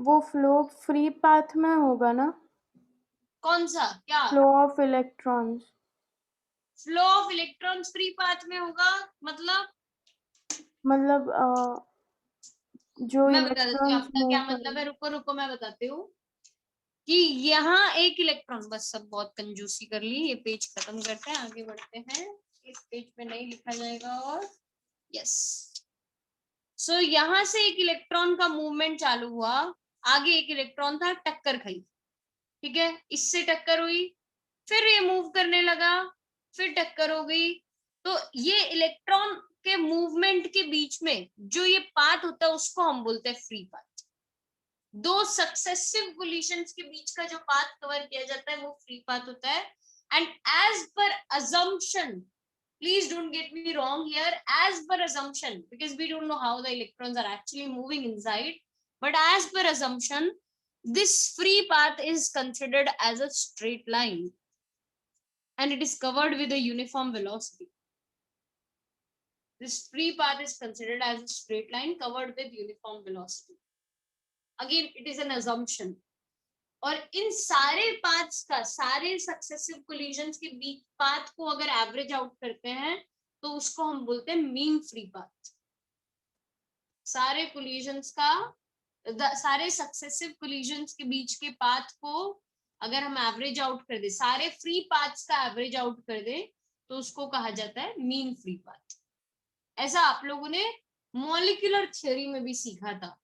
वो फ्लो फ्री पाथ में होगा ना? कौन सा? क्या flow of electrons? Flow of electrons free path में होगा? मतलब जो मैं बता देती हूँ इलेक्ट्रॉन्स आपका मूव क्या कर मतलब है। रुको रुको, मैं बताती हूँ कि यहाँ एक इलेक्ट्रॉन, बस सब बहुत कंजूसी कर ली, ये पेज खत्म करते हैं, आगे बढ़ते हैं। इस पेज पे नहीं लिखा जाएगा। और यस, सो यहाँ से एक इलेक्ट्रॉन का मूवमेंट चालू हुआ, आगे एक इलेक्ट्रॉन था, टक्कर खाई, ठीक है, इससे टक्कर हुई, फिर ये मूव करने लगा, फिर टक्कर हो गई। तो ये इलेक्ट्रॉन के मूवमेंट के बीच में जो ये पाथ होता है उसको हम बोलते हैं फ्री पाथ। दो सक्सेसिव कोलिशंस के बीच का जो पाथ कवर किया जाता है वो फ्री पाथ होता है। And as per assumption, please don't get me wrong here, as per assumption, because we don't know how the electrons are actually moving inside, but as per assumption, this free path is considered as a straight line and it is covered with a uniform velocity. This free path is considered as a straight line covered with uniform velocity. Again, it is an assumption. और इन सारे paths का, सारे successive collisions के बीच path को अगर average out करते हैं तो उसको हम बोलते हैं मीन फ्री पाथ। सारे कोलिजन्स का, सारे सक्सेसिव कोलिजन्स के बीच के पाथ को अगर हम एवरेज आउट कर दे, सारे फ्री पाथ्स का एवरेज आउट कर दे, तो उसको कहा जाता है मीन फ्री पाथ। ऐसा आप लोगों ने मॉलिक्यूलर थ्योरी में भी सीखा था,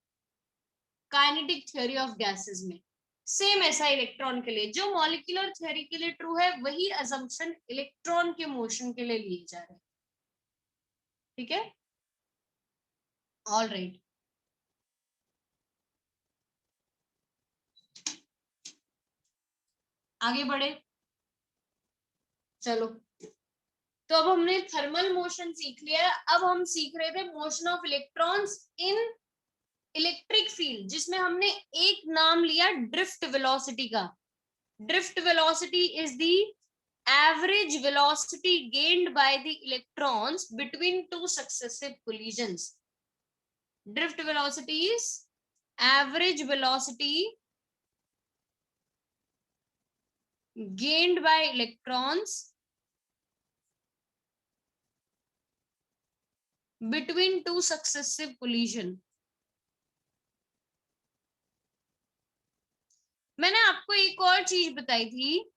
काइनेटिक थ्योरी ऑफ गैसेस में। सेम ऐसा इलेक्ट्रॉन के लिए, जो मॉलिक्यूलर थ्योरी के लिए ट्रू है वही असम्पशन इलेक्ट्रॉन के मोशन के लिए लिए जा रहे हैं। ठीक है, ऑल राइट। आगे बढ़े, चलो। तो अब हमने थर्मल मोशन सीख लिया। अब हम सीख रहे थे motion of electrons in electric field, जिसमें हमने एक नाम लिया ड्रिफ्ट वेलोसिटी का। Drift velocity is the average velocity gained by the electrons between two successive collisions. Drift velocity is average velocity gained by electrons between two successive collision. मैंने आपको एक और चीज बताई थी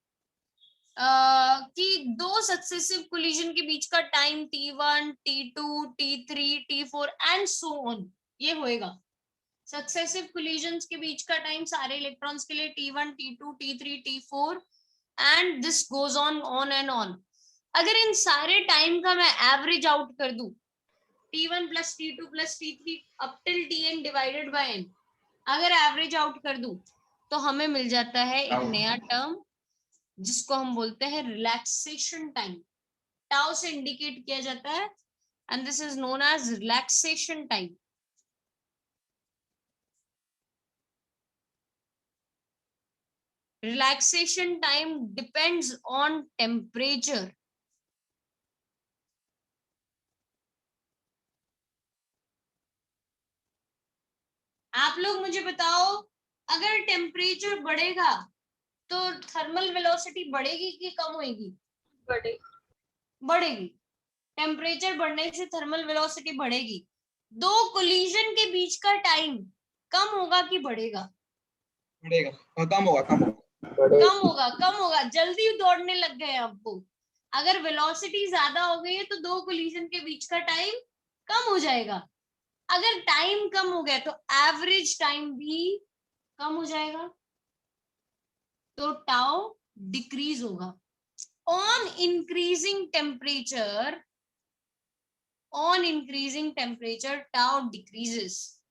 कि दो सक्सेसिव कोलिजन के बीच का time t1, t2, t3, t4 and so on ये होएगा। सक्सेसिव कोलिजन्स के बीच का टाइम सारे इलेक्ट्रॉन्स के लिए t1, t2, t3, t4 and this goes on and on. अगर इन सारे टाइम का मैं एवरेज आउट कर दूं, t1 plus t2 plus t3 up till tn divided by n, अगर एवरेज आउट कर दूं तो हमें मिल जाता है एक नया टर्म जिसको हम बोलते हैं रिलैक्सेशन टाइम। टाउ से इंडिकेट किया जाता है and this is known age relaxation time. Relaxation time depends on temperature. आप लोग मुझे बताओ, अगर टेम्परेचर बढ़ेगा तो थर्मल वेलोसिटी बढ़ेगी कि कम होगी? बढ़ेगी। टेम्परेचर बढ़ने से थर्मल वेलोसिटी बढ़ेगी। दो कोलिजन के बीच का टाइम कम होगा कि बढ़ेगा? बढ़ेगा और कम होगा कम होगा। जल्दी दौड़ने लग गए अब वो। अगर वेलोसिटी ज्यादा हो गई है तो दो कोलिजन के बीच का टाइम कम हो जाएगा। अगर टाइम कम हो गया तो एवरेज टाइम भी कम हो जाएगा, तो टाउ डिक्रीज होगा। On increasing temperature tau decreases,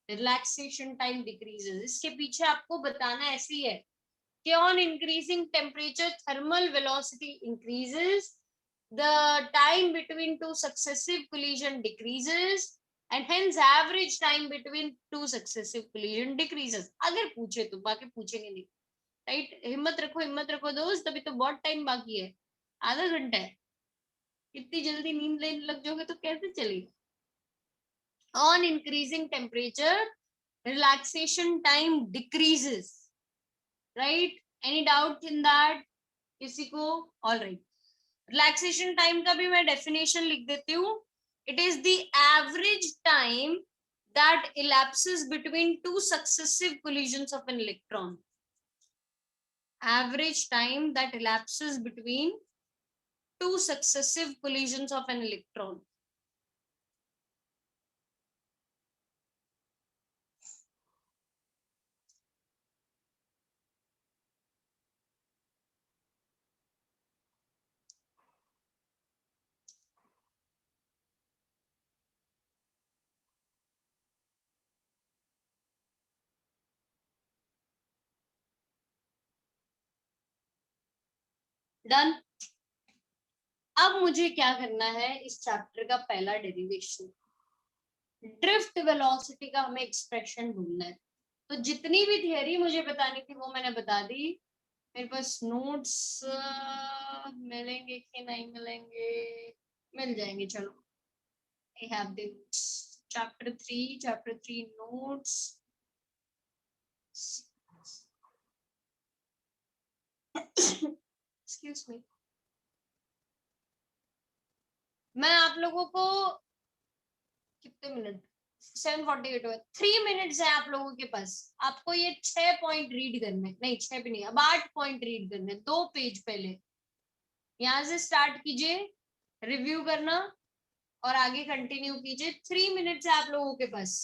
relaxation time decreases. इसके पीछे आपको बताना ऐसे ही है कि on increasing temperature thermal velocity increases, the time between two successive collision decreases and hence average time between two successive collision decreases। अगर पूछे तो, बाकी पूछेंगे नहीं, राइट? हिम्मत रखो दोस्त, अभी तो बहुत टाइम बाकी है, आधा घंटा है। इतनी जल्दी नींद लेने लग जाओगे तो कैसे चलेगा? On increasing temperature relaxation time decreases, right? Any doubt in that किसी को? All right. रिलैक्सेशन टाइम का भी मैं डेफिनेशन लिख देती हूँ। It is the average time that elapses between two successive collisions of an electron। average time that elapses between two successive collisions of an electron। Done. अब मुझे क्या करना है, इस चैप्टर का पहला डेरिवेशन, ड्रिफ्ट वेलोसिटी का हमें एक्सप्रेशन ढूंढना है। तो जितनी भी थियरी मुझे बतानी थी वो मैंने बता दी। मेरे पास नोट्स मिलेंगे कि नहीं मिलेंगे? मिल जाएंगे, चलो। I have this chapter 3 notes. Excuse me, मैं आप लोगों को कितने मिनट, 7:48 हुआ, 3 मिनट्स है आप लोगों के पास। आपको ये 6 पॉइंट रीड करने, नहीं 6 भी नहीं, अब 8 पॉइंट रीड करने, 2 पेज पहले। यहाँ से स्टार्ट कीजिए रिव्यू करना और आगे कंटिन्यू कीजिए। 3 मिनट्स है आप लोगों के पास।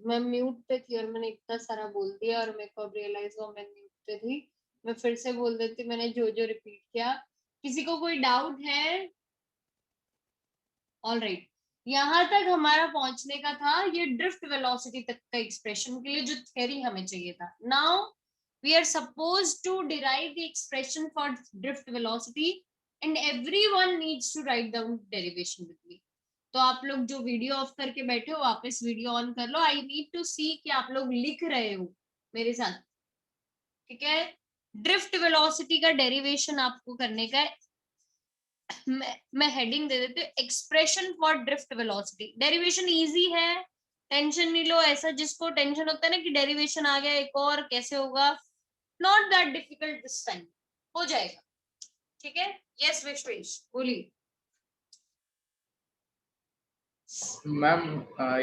मैं म्यूट पे थी और मैंने इतना सारा बोल दिया और मेरे को अब रियलाइज हुआ मैं म्यूट पे थी। मैं फिर से बोल देती, मैंने जो जो रिपीट किया। किसी को कोई डाउट है? ऑल राइट, यहाँ तक हमारा पहुंचने का था। ये ड्रिफ्ट वेलोसिटी तक का एक्सप्रेशन के लिए जो थ्योरी हमें चाहिए था। Now we are suppose to derive the expression for drift velocity and everyone needs to write down derivation with me. तो आप लोग जो वीडियो ऑफ करके बैठे हो वापस वीडियो ऑन कर लो। आई नीड टू सी कि आप लोग लिख रहे हो मेरे साथ, ठीक है? ड्रिफ्ट वेलोसिटी का डेरिवेशन आपको करने का है। मैं हेडिंग दे देती हूँ, expression for drift velocity. Derivation easy है, टेंशन नहीं लो। ऐसा जिसको टेंशन होता है ना कि डेरिवेशन आ गया एक और कैसे होगा, not that difficult this time, हो जाएगा, ठीक है? यस विश्वेश बोलिए। मैम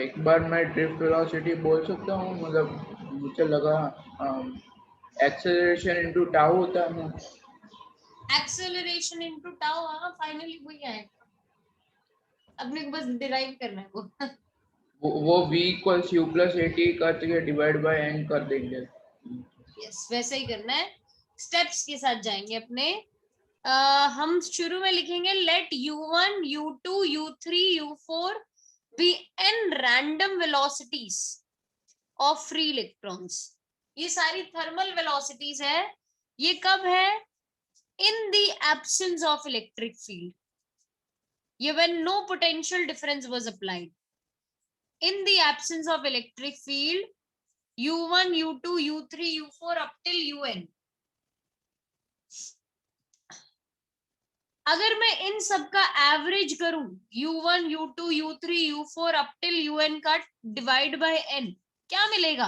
एक बार मैं ड्रिफ्ट वेलोसिटी बोल सकता हूँ? मतलब मुझे लगा एक्सेलरेशन इनटू टाउ होता है ना। एक्सेलरेशन इनटू टाउ, हाँ फाइनली वही आएगा। अपने को बस डिराइव करना है वो v equals u plus at करके डिवाइड बाय n कर देंगे। यस वैसे ही करना है, स्टेप्स के साथ जाएंगे अपने। हम शुरू में लिखेंगे late u1 u2 u3 u4 be n random velocities of free electrons। ये सारी थर्मल वेलोसिटीज है। ये कब है? in the absence of electric field, ये when no potential difference was applied। in the absence of electric field u1 u2 u3 u4 up till un। अगर मैं इन सब का एवरेज करूं u1 u2 u3 u4 up till un का divide by n, क्या मिलेगा?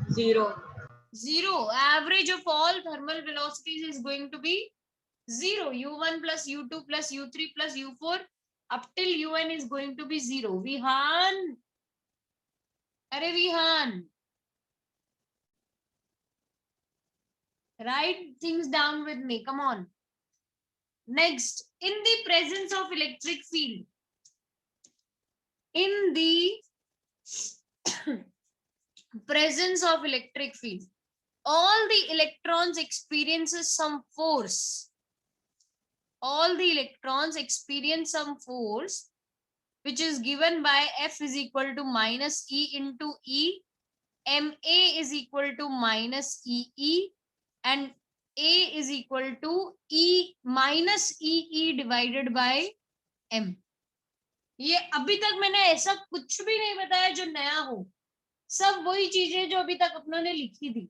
Zero. Average of all thermal velocities is going to be zero. u1 plus u2 plus u3 plus u4 up till un is going to be zero। Vihaan, अरे Vihaan, write things down with me, come on। Next, in the presence of electric field, in the presence of electric field, all the electrons experiences some force। all the electrons experience some force which is given by F is equal to minus E into E, MA is equal to minus EE and A is equal to E minus EE divided by M। ये अभी तक मैंने ऐसा कुछ भी नहीं बताया जो नया हो, सब वही चीजें जो अभी तक अपनों ने लिखी थी।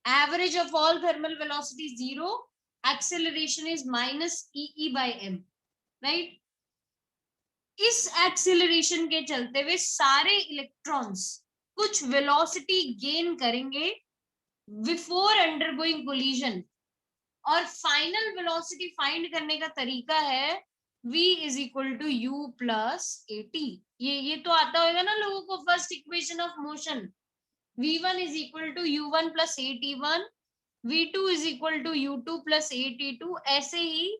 Average of all thermal velocity zero, acceleration is minus E by M, right? इस एक्सेलरेशन के चलते हुए सारे इलेक्ट्रॉन्स कुछ वेलोसिटी गेन करेंगे बिफोर अंडरगोइंग कोलिजन, और फाइनल वेलोसिटी फाइंड करने का तरीका है v is equal to u plus at। ये तो आता होगा ना लोगों को, first equation of motion. v1 is equal to u1 plus at1, v2 is equal to u2 plus at2। ऐसे ही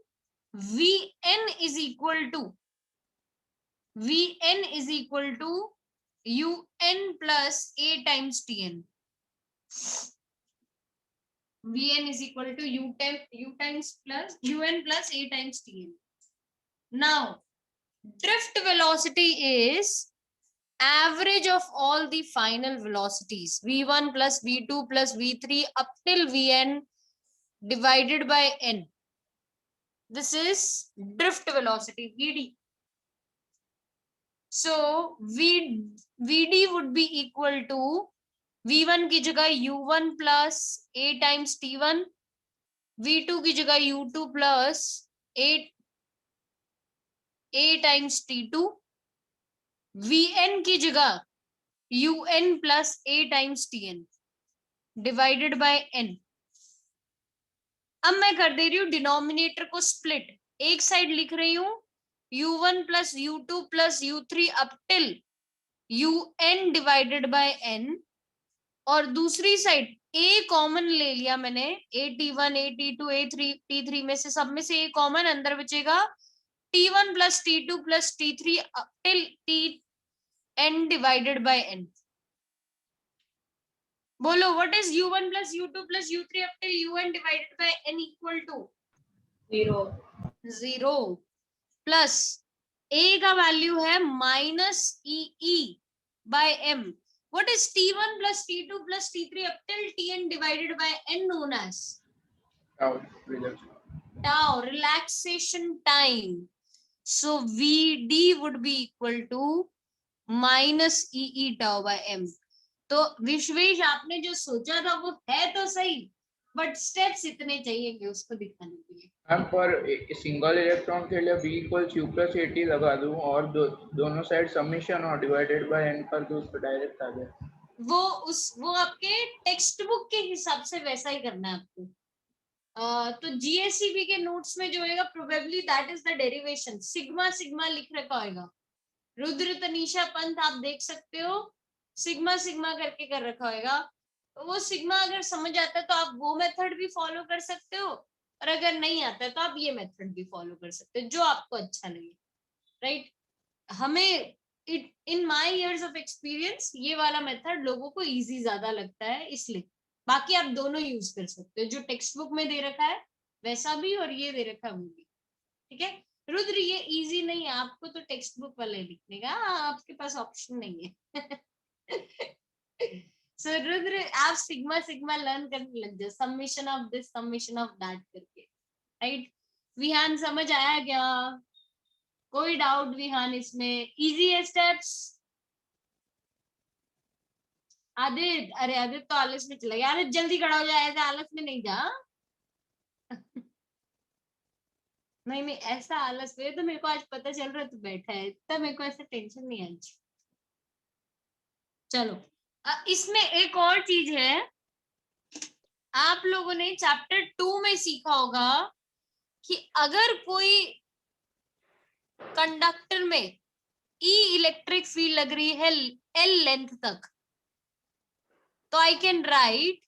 vn is equal to un plus a times tn। vn is equal to u times plus un plus a times tn। Now, drift velocity is average of all the final velocities, v1 plus v2 plus v3 up till vn divided by n. This is drift velocity, vd. So vd would be equal to v1 की जगह u1 plus a times t1, v2 की जगह u2 plus a times t2, vn की जगह un plus a times tn divided by n. अब मैं कर दे रही हूँ डिनोमिनेटर को स्प्लिट. एक साइड लिख रही हूँ u1 plus u2 plus u3 up till un divided by n, और दूसरी साइड a कॉमन ले लिया मैंने, at1 at2 a3 t3 में से सब में से a कॉमन, अंदर बचेगा t1 plus t2 plus t3 up till tn divided by n. बोलो what is u1 plus u2 plus u3 up till un divided by n equal to 0 plus a का value है minus E bye m. What is t1 plus t2 plus t3 up till tn divided by n known as tau, relaxation time. So vd would be equal to minus e tau by m. तो विश्वेश आपने जो सोचा था वो है तो सही, but steps इतने चाहिए कि उसको दिखाने के लिए. मैम पर सिंगल इलेक्ट्रॉन के लिए v equals u plus at लगा दूं और दोनों साइड समेशन और डिवाइडेड बाय n कर दूं, उसको डायरेक्ट आ जाए. वो आपके टेक्स्ट बुक के हिसाब से वैसा ही करना है आपको. तो जीएससीबी के नोट्स में जो होगा probably that is the derivation. Sigma sigma लिख रखा होगा. रुद्र तनीषा पंत आप देख सकते हो, सिग्मा सिग्मा करके कर रखा होगा. तो वो सिग्मा अगर समझ आता है तो आप वो मेथड भी फॉलो कर सकते हो, और अगर नहीं आता है तो आप ये मेथड भी फॉलो कर सकते हो, जो आपको अच्छा लगे. राइट. हमें in my years of experience ये वाला मेथड लोगों को इजी ज्यादा लगता है, इसलिए. बाकी आप दोनों यूज कर सकते हो, जो टेक्स्ट बुक में दे रखा है वैसा भी और ये दे रखा है वो भी. ठीक है. रुद्र ये इजी नहीं है, आपको तो टेक्स्ट बुक वाले लिखने का, आपके पास ऑप्शन नहीं है. So रुद्र आप सिग्मा सिग्मा लर्न करने लग जाओ, summation of this summation of that करके. राइट. विहान समझ आया क्या? कोई डाउट विहान इसमें? इजी है स्टेप्स. आदित्य, अरे आदित्य तो आलस में चला गया. आदित्य जल्दी खड़ा हो जाए, ऐसे आलस में नहीं जा. नहीं ऐसा आलस में तो मेरे को आज पता चल रहा है तू बैठा है, तब मेरे को ऐसा टेंशन नहीं है आज. चलो इसमें एक और चीज है, आप लोगों ने चैप्टर 2 में सीखा होगा कि अगर कोई कंडक्टर में ई इलेक्ट्रिक फील्ड लग रही है एल लेंथ तक, तो I can write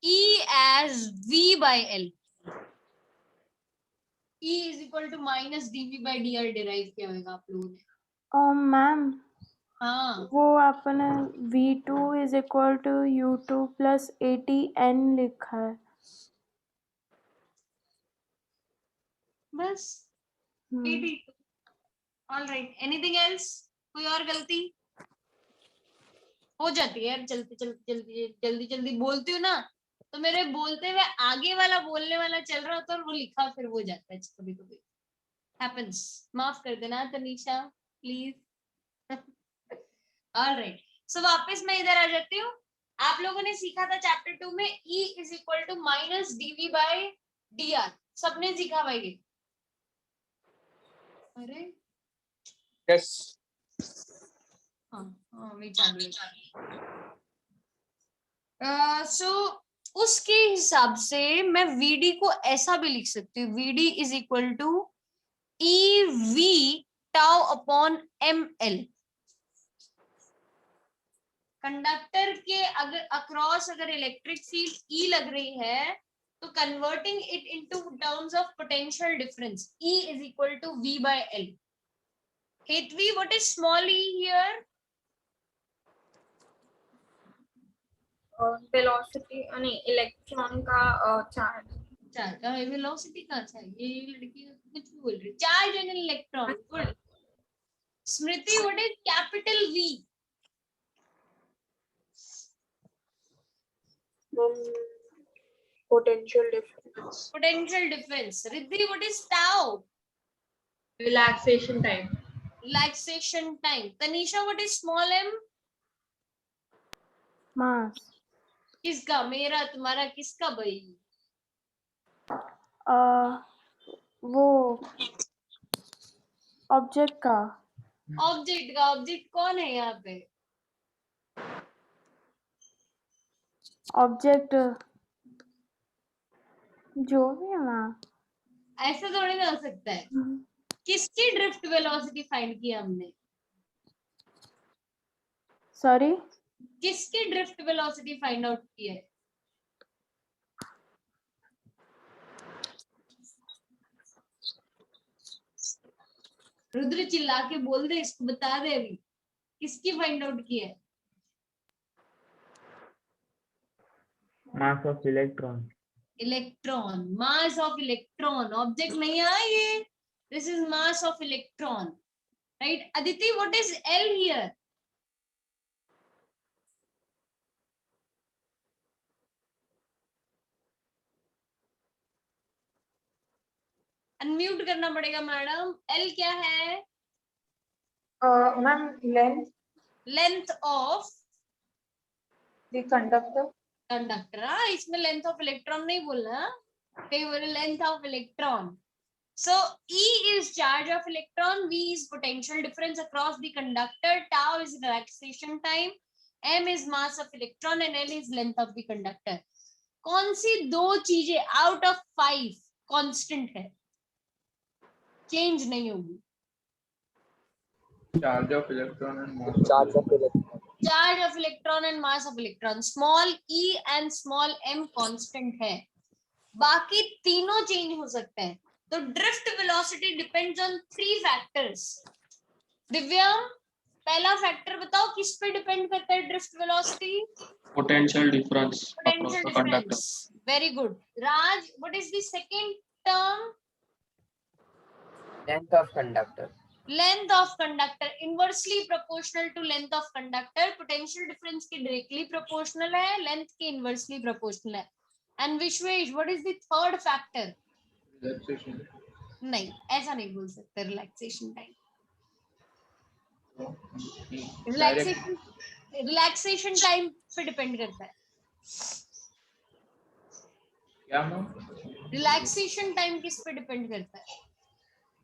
E as V by L. E is equal to minus dV by dr derive किया होगा आप लोगों ने. मैम हाँ वो आपने v2 is equal to u2 plus atn लिखा है. बस. All right. Anything else? कोई और गलती हो जाती है यार, चलती चलती जल्दी जल्दी जल्दी बोलती हूँ ना, तो मेरे बोलते हुए आगे वाला बोलने वाला चल रहा होता है और वो लिखा फिर हो जाता है कभी कभी. हैपेंस. माफ कर देना तनीषा प्लीज. ऑलराइट. सो वापस मैं इधर आ जाती हूँ. आप लोगों ने सीखा था चैप्टर 2 में E is equal to minus dV by dr. सबने सीखा भाई ये? अरे यस. हाँ मैं चालू है. सो उसके हिसाब से मैं VD को ऐसा भी लिख सकती हूँ, VD is equal to EV tau upon ML. Conductor के अगर अक्रॉस अगर इलेक्ट्रिक फील्ड E लग रही है तो converting it into terms of potential difference, E is equal to V by L. Hetvi, what is small e here? Velocity नहीं, electron का charge. Charge का वेलोसिटी कहाँ से है? ये लड़की कुछ भी बोल रही। Charge and electron, good. Smriti, what is capital V? Potential difference. Potential difference. Riddhi, what is tau? Relaxation time. Relaxation time. Tanisha, what is small m? Mass. किसका? मेरा, तुम्हारा, किसका भाई? वो ऑब्जेक्ट का। ऑब्जेक्ट का। ऑब्जेक्ट कौन है यहाँ पे? ऑब्जेक्ट जो भी है ना। ऐसा थोड़ी ना हो सकता है। किसकी ड्रिफ्ट वेलोसिटी फाइंड की हमने? सॉरी, किसकी ड्रिफ्ट वेलोसिटी फाइंड आउट की है? रुद्र, चिल्ला के बोल दे, इसको बता दे अभी। किसकी फाइंड आउट की है? Mass of electron. Electron. Mass of electron. Object नहीं है ये। This is mass of electron, right? Aditi, what is L here? Unmute करना पड़ेगा मैडम। एल क्या है? Ma'am length length of the conductor. Conductor. हाँ, इसमें लेंथ ऑफ इलेक्ट्रॉन नहीं बोलना, कई बोले length of electron. So E is charge of electron, V is potential difference across the conductor, tau is relaxation time, M is mass of electron and L is length of the conductor. कौन सी दो चीजें out of 5 constant है, change नहीं होगी? Charge of electron and mass charge of electron. Charge of electron and mass of electron, small e and small m constant है, बाकी तीनों change हो सकते हैं। तो drift velocity depends on 3 factors. Divyam, पहला फैक्टर बताओ, किस पे डिपेंड करता है drift velocity? Potential difference across potential the conductor. Difference. Very good. Raj, what is the second term? Length of conductor. Length of conductor inversely proportional to length of conductor. Potential difference की directly proportional है, length की inversely proportional है। And Vishwesh, what is the third factor? Relaxation. नहीं, ऐसा नहीं बोल सकते। Relaxation time. Relaxation, relaxation time पे डिपेंड करता है। क्या मैम? रिलैक्सेशन टाइम किस पे डिपेंड करता है?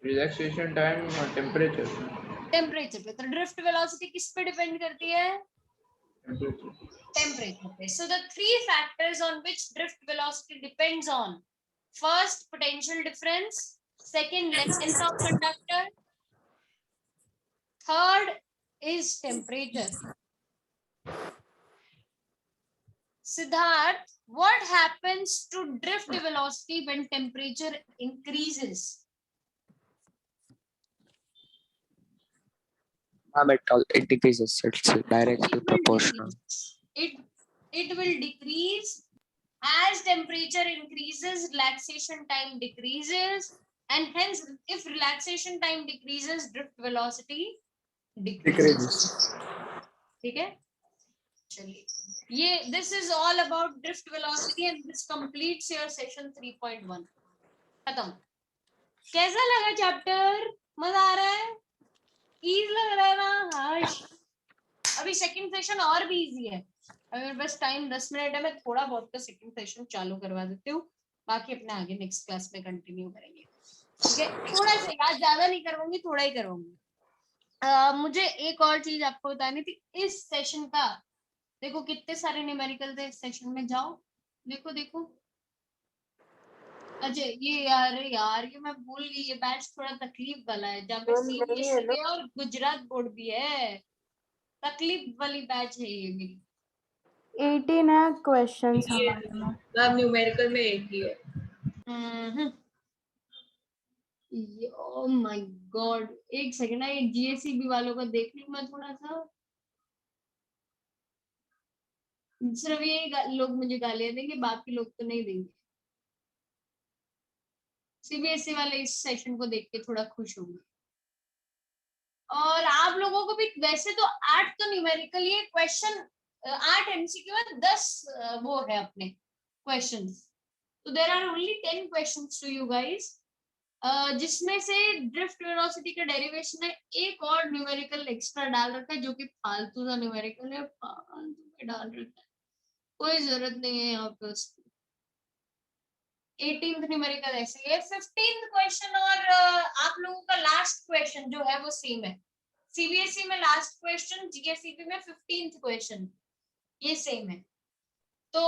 Relaxation time temperature. टेम्परेचर पे। तो ड्रिफ्ट वेलोसिटी किस पे डिपेंड करती है? टेम्परेचर। टेम्परेचर पे। So the 3 factors on which drift velocity depends on: first, potential difference; second, length of conductor; third is temperature. Siddharth, what happens to drift velocity when temperature increases? It decreases. It's directly proportional. It will decrease as temperature increases, relaxation time decreases, and hence if relaxation time decreases, drift velocity decreases. ठीक है, चलिए, ये this is all about drift velocity and this completes your session 3.1. खत्म। कैसा लगा chapter? मजा आ रहा है? इजी लग रहा है ना? हाश। अभी सेकंड सेशन और भी इजी है। अगर बस टाइम 10 मिनट है, मैं थोड़ा बहुत का सेकंड सेशन चालू करवा देती हूँ, बाकी अपने आगे नेक्स्ट क्लास में कंटिन्यू करेंगे। ठीक है, थोड़ा सा, आज ज्यादा नहीं करवाऊंगी, थोड़ा ही करवाऊंगी। मुझे एक और चीज आपको बतानी थी। इस सेशन का देखो कितने सारे न्यूमेरिकल थे इस सेशन में, जाओ देखो देखो। अजय, ये यार ये मैं भूल गई, ये बैच थोड़ा तकलीफ वाला है, जहाँ पे सीबीएसई भी है और गुजरात बोर्ड भी है। तकलीफ वाली बैच है ये मेरी। 18 है क्वेश्चंस हमारे में। मैम न्यूमेरिकल में एक ही है। ओह माय गॉड, एक सेकंड ना, ये जीएसईबी वालों का देख लूं मैं थोड़ा सा। सिर्फ ये लोग मुझे गालियां देंगे, बाकी लोग तो नहीं देंगे। सीबीएसई वाले इस सेशन को देख के थोड़ा खुश होंगे। और आप लोगों को भी वैसे तो 8 तो न्यूमेरिकल, ये क्वेश्चन 8 एमसीक्यू में 10 वो है अपने क्वेश्चंस, तो there are only 10 questions to you guys, जिसमें से ड्रिफ्ट वेलोसिटी का डेरिवेशन है, एक और न्यूमेरिकल एक्स्ट्रा डाल रखा है जो कि फालतू का न्यूमेरिकल है, फालतू में डाल रखा है, कोई जरूरत नहीं है यहाँ पे उसकी। 18th न्यूमेरिकल ऐसे है। 15th क्वेश्चन और आप लोगों का लास्ट क्वेश्चन जो है वो सेम है। सीबीएसई में लास्ट क्वेश्चन, जीएसईबी में 15th क्वेश्चन, ये सेम है। तो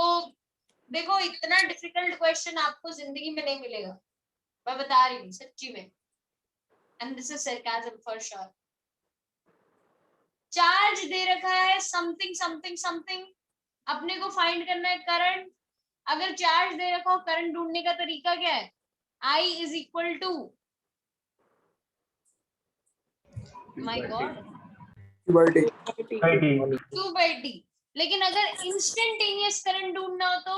देखो इतना डिफिकल्ट क्वेश्चन आपको जिंदगी में नहीं मिलेगा, मैं बता रही हूँ सच्ची में, and this is sarcasm for sure. Charge दे रखा है समथिंग समथिंग समथिंग, अपने को फाइंड करना है करंट। अगर चार्ज दे रखा हो, करंट ढूंढने का तरीका क्या है? I is equal to, my god, Q by T। लेकिन अगर इंस्टेंटेनियस करंट ढूंढना हो तो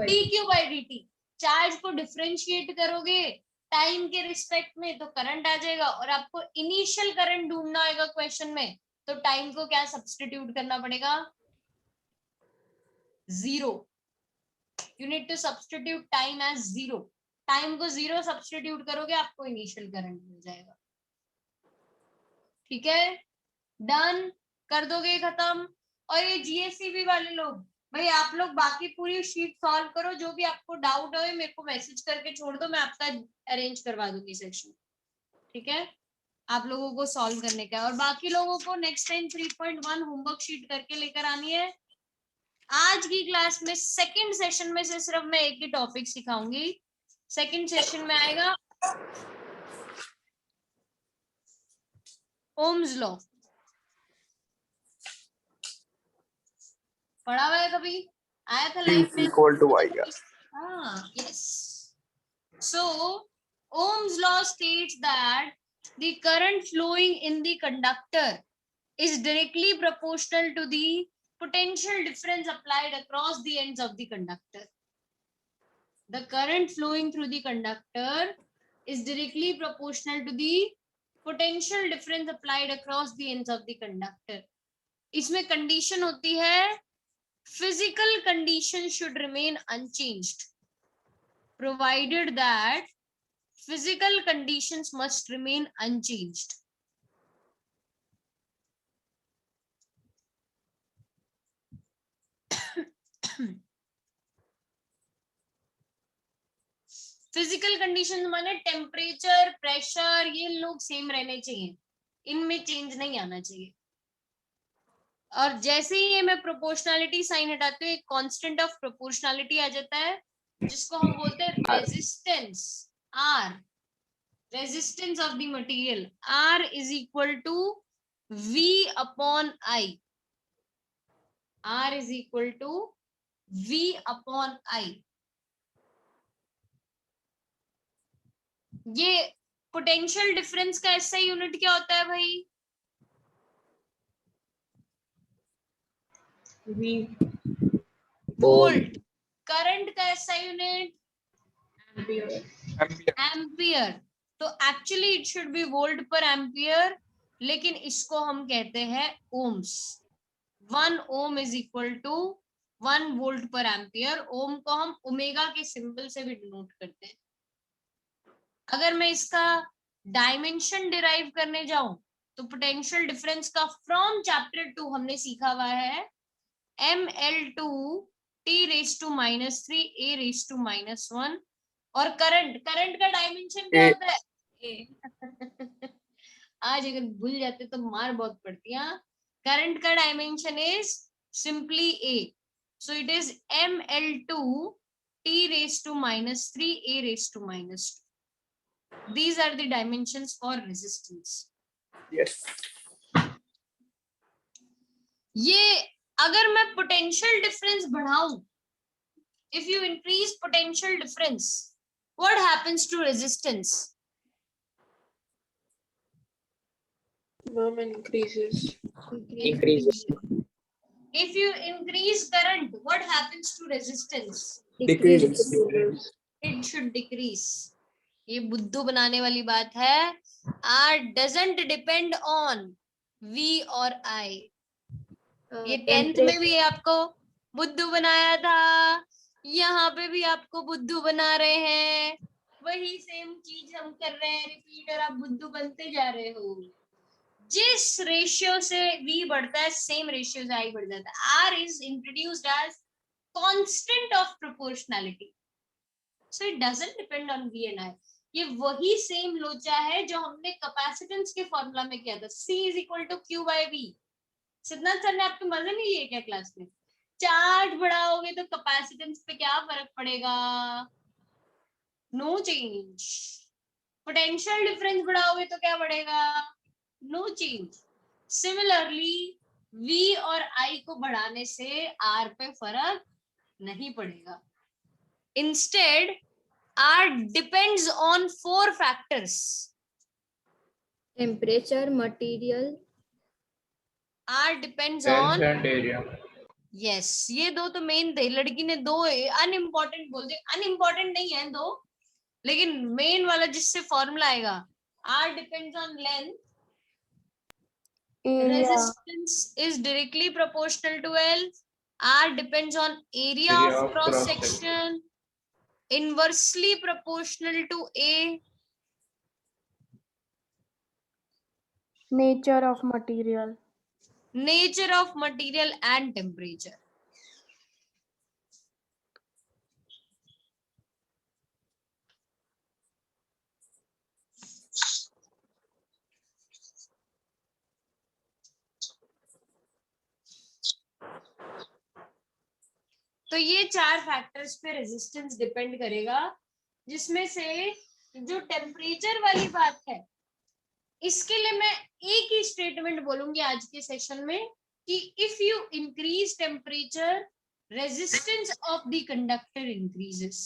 dQ by dt। चार्ज को डिफरेंशिएट करोगे टाइम के रिस्पेक्ट में तो करंट आ जाएगा, और आपको इनिशियल करंट ढूंढना होगा क्वेश्चन में, तो टाइम को क्या सब्स्टिट्यूट करना पड़ेगा? 0। You need to substitute time as 0। Time को 0 सब्स्टिट्यूट करोगे, आपको इनिशियल करंट मिल जाएगा। ठीक है, डन कर दोगे खत्म। और ये जीएससीबी वाले लोग, भाई आप लोग बाकी पूरी शीट सॉल्व करो, जो भी आपको डाउट हो मेरे को मैसेज करके छोड़ दो, मैं आपका अरेंज करवा दूंगी सेक्शन। ठीक है, आप लोगों को सॉल्व करने का है, और बाकी लोगों को नेक्स्ट टाइम 3.1 होमवर्क शीट करके लेकर आनी है। आज की क्लास में सेकंड सेशन में से सिर्फ मैं एक ही टॉपिक सिखाऊंगी। सेकंड सेशन में आएगा ओम्स लॉ। पढ़ा हुआ है कभी? आया था लाइफ में? हाँ, yes. So Ohm's law states that the current flowing in the conductor is directly proportional to the potential difference applied across the ends of the conductor. The current flowing through the conductor is directly proportional to the potential difference applied across the ends of the conductor. इसमें condition होती है, physical conditions should remain unchanged, provided that physical conditions must remain unchanged. Physical condition माने temperature, pressure, ये लोग same रहने चाहिए, इनमें change नहीं आना चाहिए। और जैसे ही ये मैं प्रोपोर्शनैलिटी साइन हटाती हूँ, एक कांस्टेंट ऑफ प्रोपोर्शनैलिटी आ जाता है, जिसको हम बोलते हैं resistance R। Resistance of the material R is equal to V upon I। R is equal to V upon I। ये पोटेंशियल डिफरेंस का ऐसा यूनिट क्या होता है भाई? वोल्ट। करंट का ऐसा यूनिट? एम्पियर। तो actually it should be volt per ampere, लेकिन इसको हम कहते हैं ohms. 1 ohm is equal to 1 volt per ampere. Ohm को हम ओमेगा के सिंबल से भी डिनोट करते हैं। अगर मैं इसका डायमेंशन डिराइव करने जाऊं तो पोटेंशियल डिफरेंस का फ्रॉम चैप्टर 2 हमने सीखा हुआ है ml2 t raised to -3 a raised to -1। और करंट का डायमेंशन क्या होता है? आज अगर भूल जाते तो मार बहुत पड़ती है। करंट का dimension is simply a, so it is ml2 t raised to -3 a raised to -2। These are the dimensions for resistance. Yes. ये अगर मैं पोटेंशियल डिफरेंस बढ़ाऊं, if you increase potential difference, what happens to resistance? Increases. If you increase current, what happens to resistance? Decreases. It should decrease. ये बुद्धू बनाने वाली बात है। R doesn't depend on V और आई। ये 10th में भी आपको बुद्धू बनाया था, यहाँ पे भी आपको बुद्धू बना रहे हैं। वही सेम चीज हम कर रहे हैं रिपीट, और आप बुद्धू बनते जा रहे हो। जिस रेशियो से v बढ़ता है सेम रेशियो से i बढ़ जाता है। r is introduced as constant of proportionality, so it doesn't depend on v and i। ये वही सेम लोचा है जो हमने कैपेसिटेंस के फॉर्मूला में किया था, c is equal to q by v। सिद्धांत सर ने आपके मजे नहीं लिए क्या क्लास में? चार्ज बढ़ाओगे तो कैपेसिटेंस पे क्या फर्क पड़ेगा? No change. पोटेंशियल डिफरेंस बढ़ाओगे तो क्या बढ़ेगा? No change. सिमिलरली v और i को बढ़ाने से r पे फर्क नहीं पड़ेगा। Instead r depends on 4 factors. Temperature, material, r depends length on and area. Yes, ये दो तो मेन थे। लड़की ने 2 अनइम्पोर्टेंट बोल दिए। अनइम्पोर्टेंट नहीं है 2, लेकिन मेन वाला जिससे फॉर्मूला आएगा, r depends on length, area, resistance is directly proportional to L, r depends on area Area of of cross cross section, inversely proportional to A, nature of material, nature of material and temperature। तो ये 4 factors पे resistance depend करेगा, जिसमें से जो temperature वाली बात है, इसके लिए मैं एक ही स्टेटमेंट बोलूंगी आज के सेशन में कि if you increase temperature resistance of the conductor increases.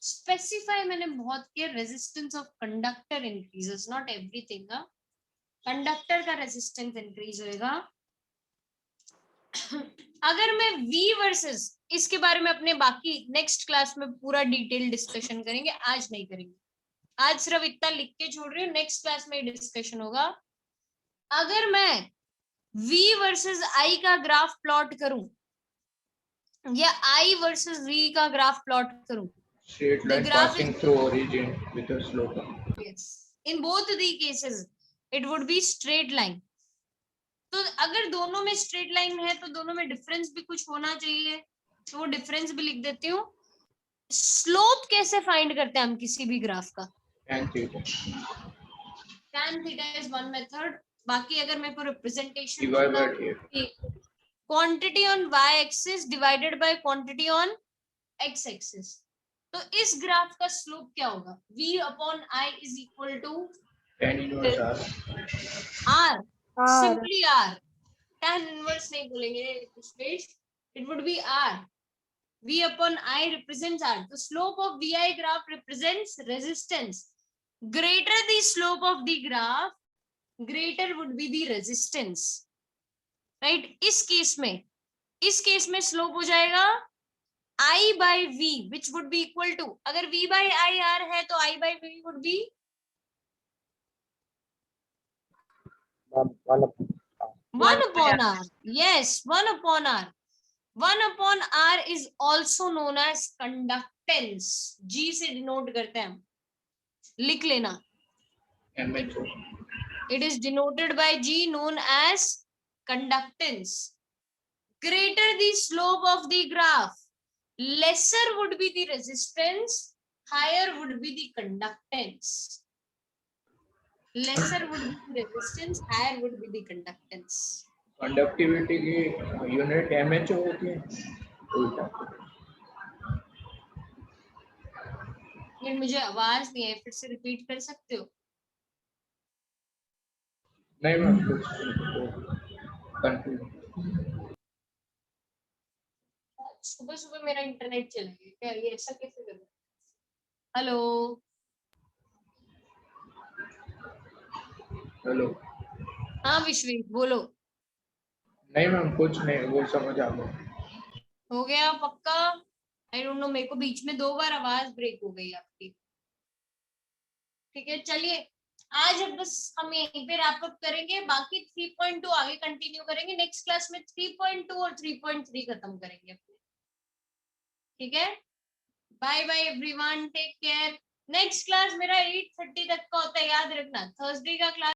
Specify मैंने बहुत किया, resistance of conductor increases, not everything. Conductor का रेजिस्टेंस इंक्रीज होएगा। अगर मैं V वर्सेस, इसके बारे में अपने बाकी नेक्स्ट क्लास में पूरा डिटेल डिस्कशन करेंगे, आज नहीं करेंगे। आज सिर्फ इतना लिख के छोड़ रही हूँ, नेक्स्ट क्लास में डिस्कशन होगा। अगर मैं V वर्सेस I का ग्राफ प्लॉट करूं या I वर्सेस V का ग्राफ प्लॉट करूं, Straight the line graph passing is, through origin with a slope. yes, in both the cases it would be straight line। तो अगर दोनों में straight line है तो दोनों में डिफरेंस भी कुछ होना चाहिए, तो वो डिफरेंस भी लिख देती हूँ। स्लोप कैसे फाइंड करते हैं हम किसी भी ग्राफ का? Tan theta. tan theta is one method. बाकी अगर मेरे को representation Divide by T. Quantity on y axis divided by quantity on x axis, तो इस ग्राफ का स्लोप क्या होगा? v upon i is equal to Tan inverse R. r, R, simply r। tan inverse नहीं बोलेंगे space, it would be r। v upon I represents r, the slope of vi graph represents resistance। greater the slope of the graph, greater would be the resistance, right? इस case में slope हो जाएगा I by v, which would be equal to, अगर v by I r है तो I by v would be 1 upon r। yes, 1 upon r। 1 upon r is also known as conductance। G से denote करते हैं हम, लिख लेना। MHO. It is denoted by G, known as conductance। Greater the slope of the graph, lesser would be the resistance, higher would be the conductance। lesser would be the resistance, higher would be the conductance। Conductivity की unit MHO होती है, उल्टा। ये मुझे आवाज नहीं है, फिर से रिपीट कर सकते हो? नहीं मैम, कुछ कंफ्यूज। सुबह सुबह मेरा इंटरनेट चला गया क्या? ये ऐसा कैसे कर? Hello hello. हाँ विश्वेश बोलो। नहीं मैम, कुछ नहीं, वो समझ आ गया। हो गया पक्का? आई डोंट नो, मेरे को बीच में 2 बार आवाज ब्रेक हो गई आपकी। ठीक है, चलिए आज अब बस हम यहीं पे रैप अप करेंगे, बाकी 3.2 आगे कंटिन्यू करेंगे। नेक्स्ट क्लास में 3.2 और 3.3 खत्म करेंगे अपने। ठीक है, bye bye everyone, take care. Next class मेरा 8:30 तक का होता है, याद रखना। थर्सडे का क्लास